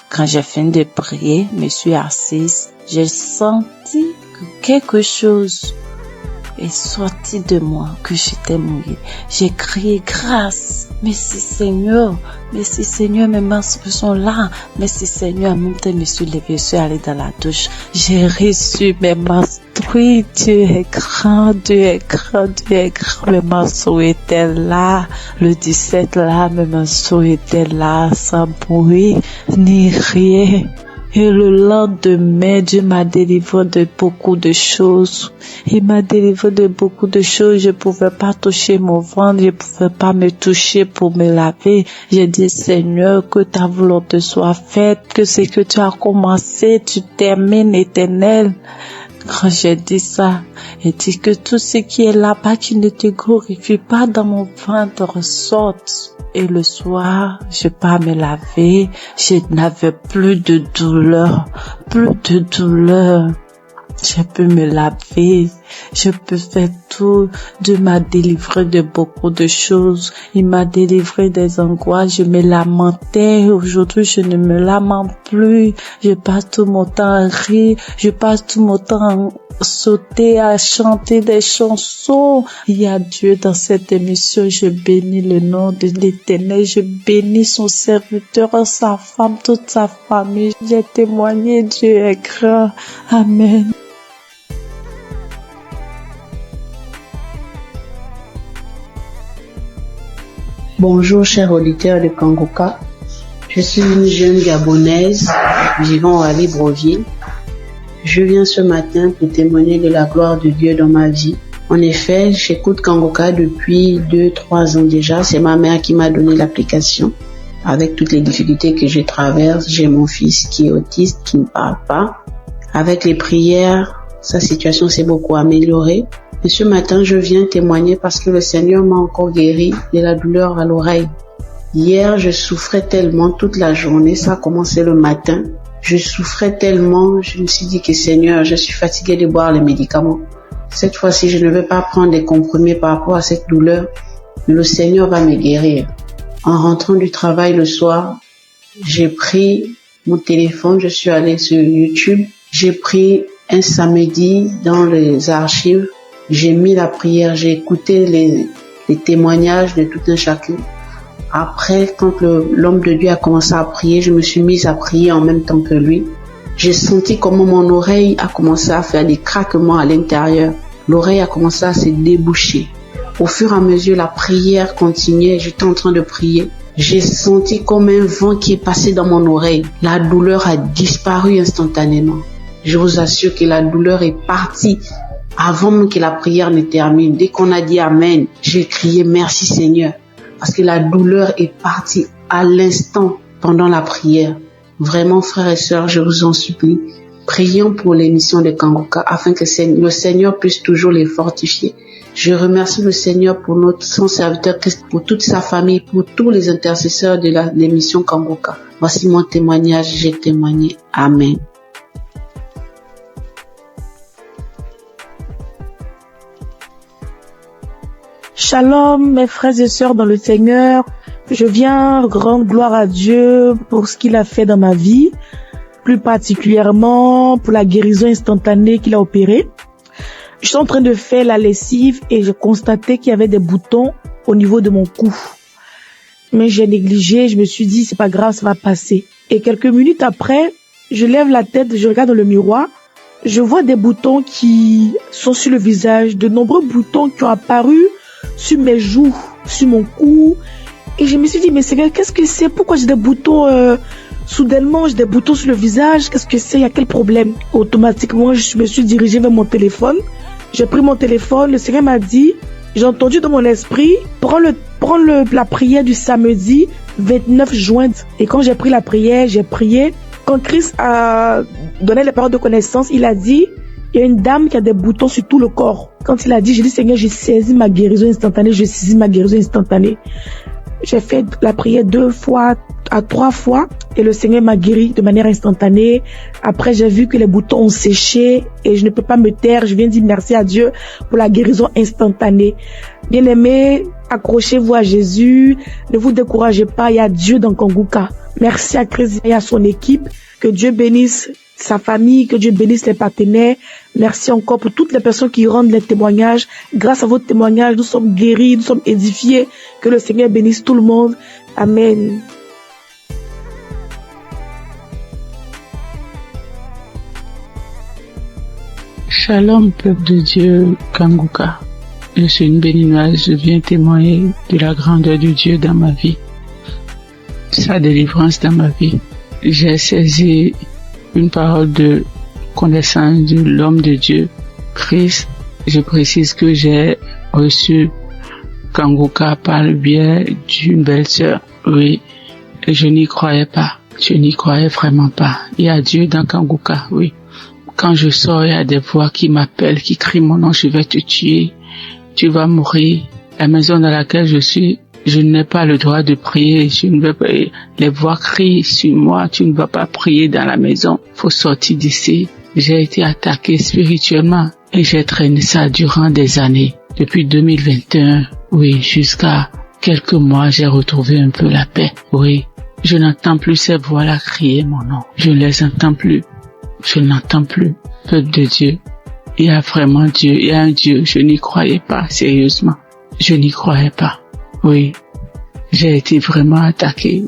Quand j'ai fini de prier, je me suis assise. J'ai senti que quelque chose est sorti de moi, que j'étais mouillée. J'ai crié grâce. Merci Seigneur, mes menstrues sont là. Merci Seigneur, en même temps, je me suis levée, je suis allée dans la douche. J'ai reçu mes menstrues. Dieu est grand. Mes menstrues étaient là. Le 17 là, mes menstrues étaient là, sans bruit, ni rien. Et le lendemain, Dieu m'a délivré de beaucoup de choses. Il m'a délivré de beaucoup de choses. Je pouvais pas toucher mon ventre. Je pouvais pas me toucher pour me laver. J'ai dit, Seigneur, que ta volonté soit faite. Que ce que tu as commencé, tu termines, Éternel. Quand j'ai dit ça, il dit que tout ce qui est là-bas qui ne te glorifie pas dans mon ventre sorte. Et le soir, je pars me laver, je n'avais plus de douleur. Je peux me laver, je peux faire tout. Dieu m'a délivré de beaucoup de choses. Il m'a délivré des angoisses. Je me lamentais. Aujourd'hui, je ne me lamente plus. Je passe tout mon temps à rire. Je passe tout mon temps à sauter, à chanter des chansons. Il y a Dieu dans cette émission. Je bénis le nom de l'Éternel. Je bénis son serviteur, sa femme, toute sa famille. J'ai témoigné. Dieu est grand. Amen. Bonjour chers auditeurs de Kangoka, je suis une jeune Gabonaise vivant à Libreville. Je viens ce matin pour témoigner de la gloire de Dieu dans ma vie. En effet, j'écoute Kangoka depuis 2-3 ans déjà. C'est ma mère qui m'a donné l'application. Avec toutes les difficultés que je traverse, j'ai mon fils qui est autiste, qui ne parle pas. Avec les prières, sa situation s'est beaucoup améliorée. Et ce matin, je viens témoigner parce que le Seigneur m'a encore guéri de la douleur à l'oreille. Hier, je souffrais tellement toute la journée, ça a commencé le matin. Je souffrais tellement, je me suis dit que Seigneur, je suis fatiguée de boire les médicaments. Cette fois-ci, je ne vais pas prendre des comprimés par rapport à cette douleur, mais le Seigneur va me guérir. En rentrant du travail le soir, j'ai pris mon téléphone, je suis allée sur YouTube, j'ai pris un samedi dans les archives. J'ai mis la prière, j'ai écouté les témoignages de tout un chacun. Après, quand l'homme de Dieu a commencé à prier, je me suis mise à prier en même temps que lui. J'ai senti comment mon oreille a commencé à faire des craquements à l'intérieur. L'oreille a commencé à se déboucher. Au fur et à mesure, la prière continuait, j'étais en train de prier. J'ai senti comme un vent qui est passé dans mon oreille. La douleur a disparu instantanément. Je vous assure que la douleur est partie Avant même que la prière ne termine, dès qu'on a dit Amen, j'ai crié merci Seigneur. Parce que la douleur est partie à l'instant pendant la prière. Vraiment, frères et sœurs, je vous en supplie, prions pour l'émission de Kangoka afin que le Seigneur puisse toujours les fortifier. Je remercie le Seigneur pour son serviteur Christ, pour toute sa famille, pour tous les intercesseurs de l'émission Kangoka. Voici mon témoignage, j'ai témoigné. Amen. Shalom, mes frères et sœurs dans le Seigneur. Je viens rendre gloire à Dieu pour ce qu'il a fait dans ma vie, plus particulièrement pour la guérison instantanée qu'il a opérée. Je suis en train de faire la lessive et j'ai constaté qu'il y avait des boutons au niveau de mon cou. Mais j'ai négligé, je me suis dit c'est pas grave, ça va passer. Et quelques minutes après, je lève la tête, je regarde dans le miroir, je vois des boutons qui sont sur le visage, de nombreux boutons qui ont apparu sur mes joues, sur mon cou. Et je me suis dit, mais Seigneur, qu'est-ce que c'est? Pourquoi j'ai des boutons soudainement, j'ai des boutons sur le visage? Qu'est-ce que c'est? Il y a quel problème? Automatiquement, je me suis dirigée vers mon téléphone. J'ai pris mon téléphone, le Seigneur m'a dit, j'ai entendu dans mon esprit, prends la prière du samedi 29 juin. Et quand j'ai pris la prière, j'ai prié. Quand Christ a donné les paroles de connaissance, il a dit, il y a une dame qui a des boutons sur tout le corps. Quand il a dit, j'ai dit, Seigneur, j'ai saisi ma guérison instantanée, j'ai saisi ma guérison instantanée. J'ai fait la prière 2 fois à 3 fois et le Seigneur m'a guéri de manière instantanée. Après, j'ai vu que les boutons ont séché et je ne peux pas me taire. Je viens dire merci à Dieu pour la guérison instantanée. Bien-aimés, accrochez-vous à Jésus. Ne vous découragez pas. Il y a Dieu dans Kangoka. Merci à Christ et à son équipe. Que Dieu bénisse sa famille, que Dieu bénisse les partenaires. Merci encore pour toutes les personnes qui rendent les témoignages. Grâce à votre témoignage, nous sommes guéris, nous sommes édifiés. Que le Seigneur bénisse tout le monde. Amen. Shalom, peuple de Dieu, Kangoka. Je suis une béninoise, je viens témoigner de la grandeur de Dieu dans ma vie, sa délivrance dans ma vie. J'ai saisi une parole de connaissance de l'homme de Dieu, Christ. Je précise que j'ai reçu Kangoka par le biais d'une belle-sœur. Oui, je n'y croyais pas. Je n'y croyais vraiment pas. Il y a Dieu dans Kangoka, oui. Quand je sors, il y a des voix qui m'appellent, qui crient mon nom, je vais te tuer, tu vas mourir. La maison dans laquelle je suis, je n'ai pas le droit de prier, je ne veux pas. Les voix crient sur moi, tu ne vas pas prier dans la maison, faut sortir d'ici. J'ai été attaqué spirituellement et j'ai traîné ça durant des années. Depuis 2021, oui, jusqu'à quelques mois, j'ai retrouvé un peu la paix. Oui, je n'entends plus ces voix-là crier mon nom. Je ne les entends plus. Je n'entends plus. Peuple de Dieu, il y a vraiment Dieu, il y a un Dieu. Je n'y croyais pas, sérieusement. Je n'y croyais pas. Oui, j'ai été vraiment attaqué.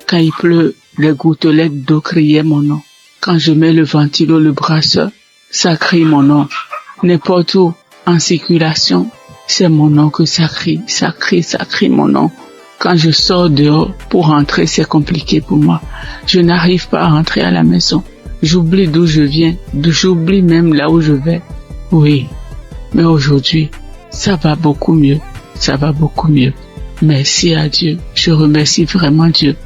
Quand il pleut, les gouttelettes d'eau criaient mon nom. Quand je mets le ventilo, le brasseur, ça crie mon nom. N'importe où, en circulation, c'est mon nom que ça crie mon nom. Quand je sors dehors pour rentrer, c'est compliqué pour moi. Je n'arrive pas à rentrer à la maison. J'oublie d'où je viens, j'oublie même là où je vais. Oui, mais aujourd'hui, ça va beaucoup mieux. Merci à Dieu. Je remercie vraiment Dieu.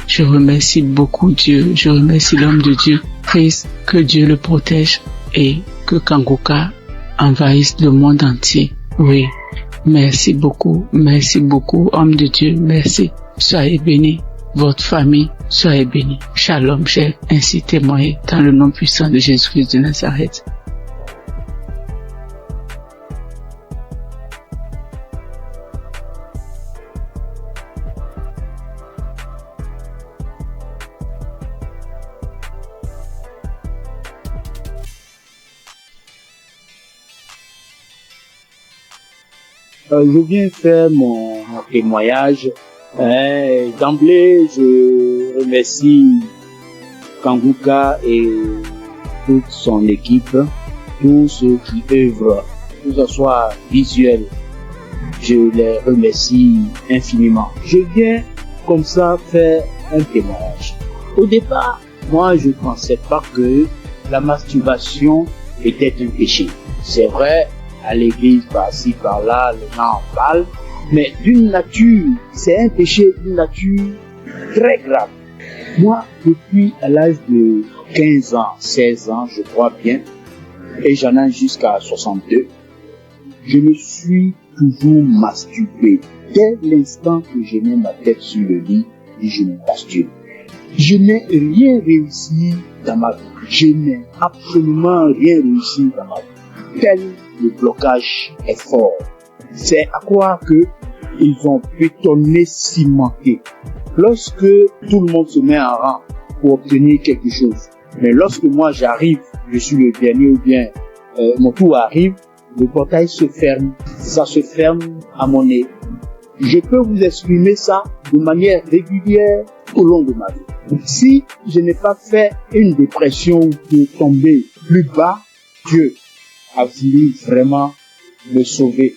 Je remercie beaucoup Dieu. Je remercie l'homme de Dieu. Christ, que Dieu le protège et que Kangoka envahisse le monde entier. Oui. Merci beaucoup, homme de Dieu, merci. Soyez bénis, votre famille, soyez bénis. Shalom, j'ai ainsi témoigné dans le nom puissant de Jésus-Christ de Nazareth. Je viens faire mon témoignage. D'emblée, je remercie Kangoka et toute son équipe, tous ceux qui œuvrent, que ce soit visuel. Je les remercie infiniment. Je viens comme ça faire un témoignage. Au départ, moi, je ne pensais pas que la masturbation était un péché. C'est vrai, à l'église, par-ci, par-là, les gens en parlent, mais d'une nature, c'est un péché d'une nature très grave. Moi, depuis à l'âge de 15 ans, 16 ans, je crois bien, et j'en ai jusqu'à 62, je me suis toujours masturbé. Dès l'instant que je mets ma tête sur le lit, je me masturbe. Je n'ai rien réussi dans ma vie. Je n'ai absolument rien réussi dans ma vie. Tel le blocage est fort. C'est à croire que ils ont bétonné, cimenté. Lorsque tout le monde se met en rang pour obtenir quelque chose, mais lorsque moi j'arrive, je suis le dernier ou bien mon tour arrive, le portail se ferme. Ça se ferme à mon nez. Je peux vous exprimer ça de manière régulière au long de ma vie. Si je n'ai pas fait une dépression de tomber plus bas, Dieu a voulu vraiment me sauver.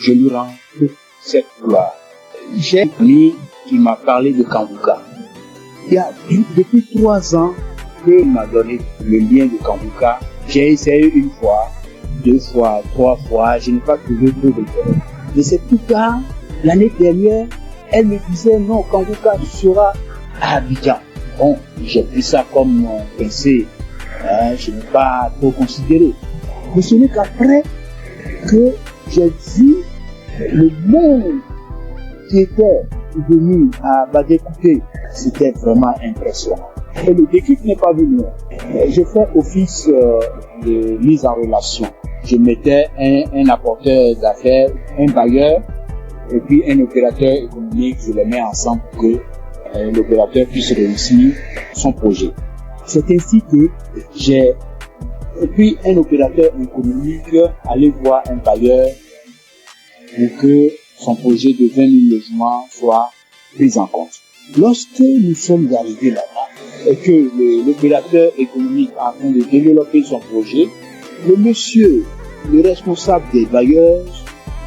Je lui rends toute cette gloire. J'ai un ami qui m'a parlé de Kanguka. Il y a depuis 3 ans qu'il m'a donné le lien de Kanguka. J'ai essayé une fois, 2 fois, 3 fois, je n'ai pas trouvé trop de temps. Mais c'est plus tard, l'année dernière, elle me disait non, Kanguka sera à Abidjan. Bon, j'ai pris ça comme mon pensée, je n'ai pas trop considéré. Mais ce n'est qu'après que j'ai vu le monde qui était venu à Badékouté, c'était vraiment impressionnant. Et le déclic n'est pas venu. Je fais office de mise en relation. Je mettais un apporteur d'affaires, un bailleur, et puis un opérateur économique, je les mets ensemble pour que l'opérateur puisse réussir son projet. C'est ainsi que j'ai, et puis un opérateur économique, aller voir un bailleur pour que son projet de 20 000 logements soit pris en compte. Lorsque nous sommes arrivés là-bas et que l'opérateur économique est en train de développer son projet, le monsieur, le responsable des bailleurs,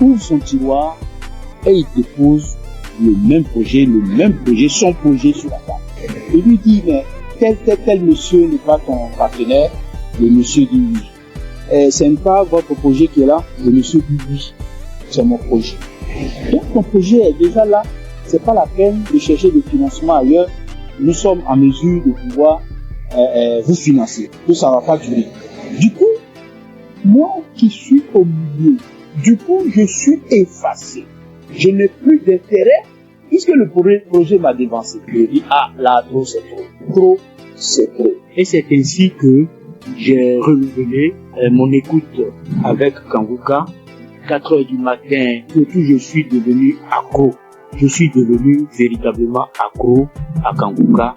ouvre son tiroir et il dépose le même projet, son projet sur la table. Il lui dit, mais tel monsieur n'est pas ton partenaire. Le monsieur dit oui. Ce n'est pas votre projet qui est là. Le monsieur dit oui, c'est mon projet. Donc ton projet est déjà là. C'est pas la peine de chercher des financements ailleurs. Nous sommes en mesure de pouvoir vous financer. Tout ça va pas durer. Du coup, moi qui suis au milieu, je suis effacé. Je n'ai plus d'intérêt puisque le projet m'a dévancé. Je dis, ah, là, trop, c'est trop. Trop, c'est trop. Et c'est ainsi que j'ai renouvelé mon écoute avec Kanguka. 4 heures du matin, surtout je suis devenu accro. Je suis devenu véritablement accro à Kanguka.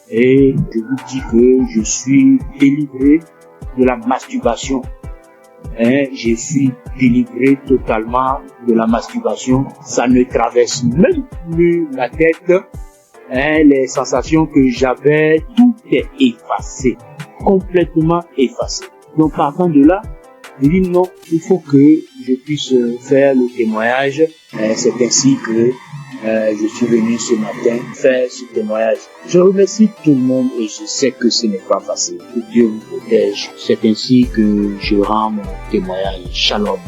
Et je vous dis que je suis délivré de la masturbation. Je suis délivré totalement de la masturbation. Ça ne traverse même plus la tête. Les sensations que j'avais, tout est effacé. Complètement effacé. Donc partant de là, je dis non, il faut que je puisse faire le témoignage. C'est ainsi que je suis venu ce matin faire ce témoignage. Je remercie tout le monde et je sais que ce n'est pas facile. Que Dieu vous protège. C'est ainsi que je rends mon témoignage. Shalom.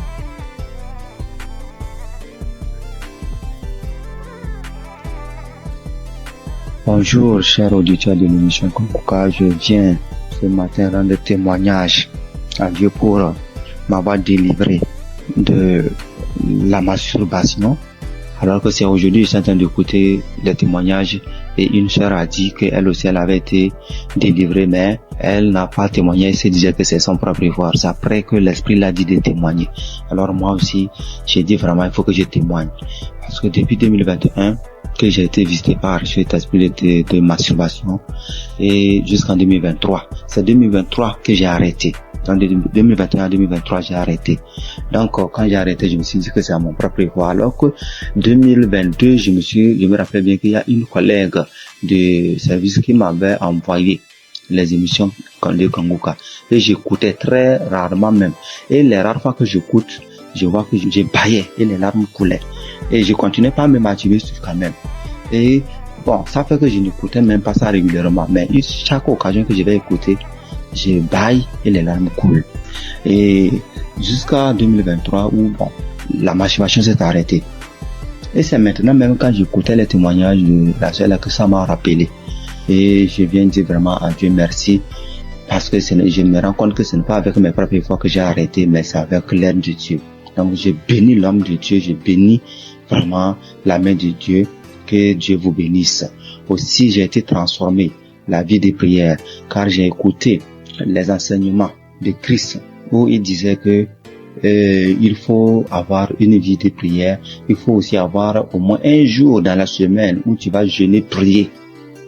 Bonjour, chers auditeurs de l'émission Kanguka. Je viens ce matin rendre témoignage à Dieu pour m'avoir délivré de la masturbation. Alors que c'est aujourd'hui, je suis en train d'écouter les témoignages et une sœur a dit qu'elle aussi elle avait été délivrée, mais elle n'a pas témoigné, elle se disait que c'est son propre pouvoir. C'est après que l'esprit l'a dit de témoigner. Alors moi aussi, j'ai dit vraiment il faut que je témoigne. Parce que depuis 2021, que j'ai été visité par cet esprit de masturbation et jusqu'en 2023. C'est 2023 que j'ai arrêté. En 2021-2023, j'ai arrêté. Donc, quand j'ai arrêté, je me suis dit que c'est à mon propre pouvoir. Alors que 2022, je me rappelle bien qu'il y a une collègue de service qui m'avait envoyé les émissions de Kanguka. Et j'écoutais très rarement même. Et les rares fois que j'écoute, je vois que j'ai baillé et les larmes coulaient. Et je continuais pas à me masturber quand même. Et bon, ça fait que je n'écoutais même pas ça régulièrement. Mais chaque occasion que je vais écouter, je baille et les larmes coulent. Et jusqu'à 2023 où bon, la masturbation s'est arrêtée. Et c'est maintenant même quand j'écoutais les témoignages de la sœur là que ça m'a rappelé. Et je viens dire vraiment à Dieu merci, parce que je me rends compte que ce n'est pas avec mes propres efforts que j'ai arrêté, mais c'est avec l'aide de Dieu. Donc je bénis l'homme de Dieu, je bénis vraiment la main de Dieu, que Dieu vous bénisse. Aussi j'ai été transformé, la vie des prières, car j'ai écouté les enseignements de Christ où il disait que il faut avoir une vie de prière, il faut aussi avoir au moins un jour dans la semaine où tu vas jeûner, prier.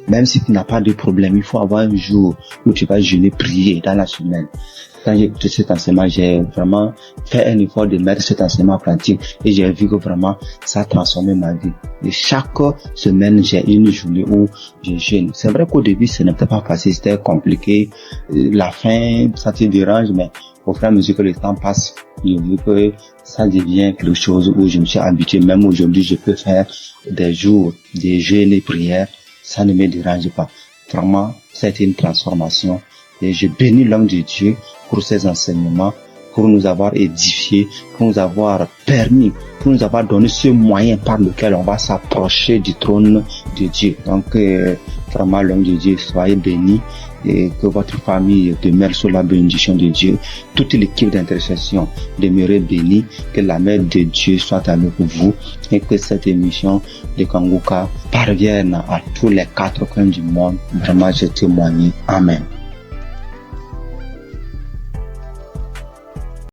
Même si tu n'as pas de problème, il faut avoir un jour où tu vas jeûner, prier dans la semaine. Quand j'ai écouté cet enseignement, j'ai vraiment fait un effort de mettre cet enseignement en pratique et j'ai vu que vraiment ça a transformé ma vie. Et chaque semaine, j'ai une journée où je jeûne. C'est vrai qu'au début, ce n'était pas facile, c'était compliqué. La faim, ça te dérange, mais au fur et à mesure que le temps passe, j'ai vu que ça devient quelque chose où je me suis habitué. Même aujourd'hui, je peux faire des jours de jeûne et prière. Ça ne me dérange pas. Vraiment, c'était une transformation. Et je bénis l'homme de Dieu pour ses enseignements, pour nous avoir édifiés, pour nous avoir permis, pour nous avoir donné ce moyen par lequel on va s'approcher du trône de Dieu. Donc, vraiment, l'homme de Dieu, soyez bénis et que votre famille demeure sous la bénédiction de Dieu. Toute l'équipe d'intercession demeure bénie, que la main de Dieu soit avec vous et que cette émission de Kanguka parvienne à tous les 4 coins du monde. Vraiment, je témoigne. Amen.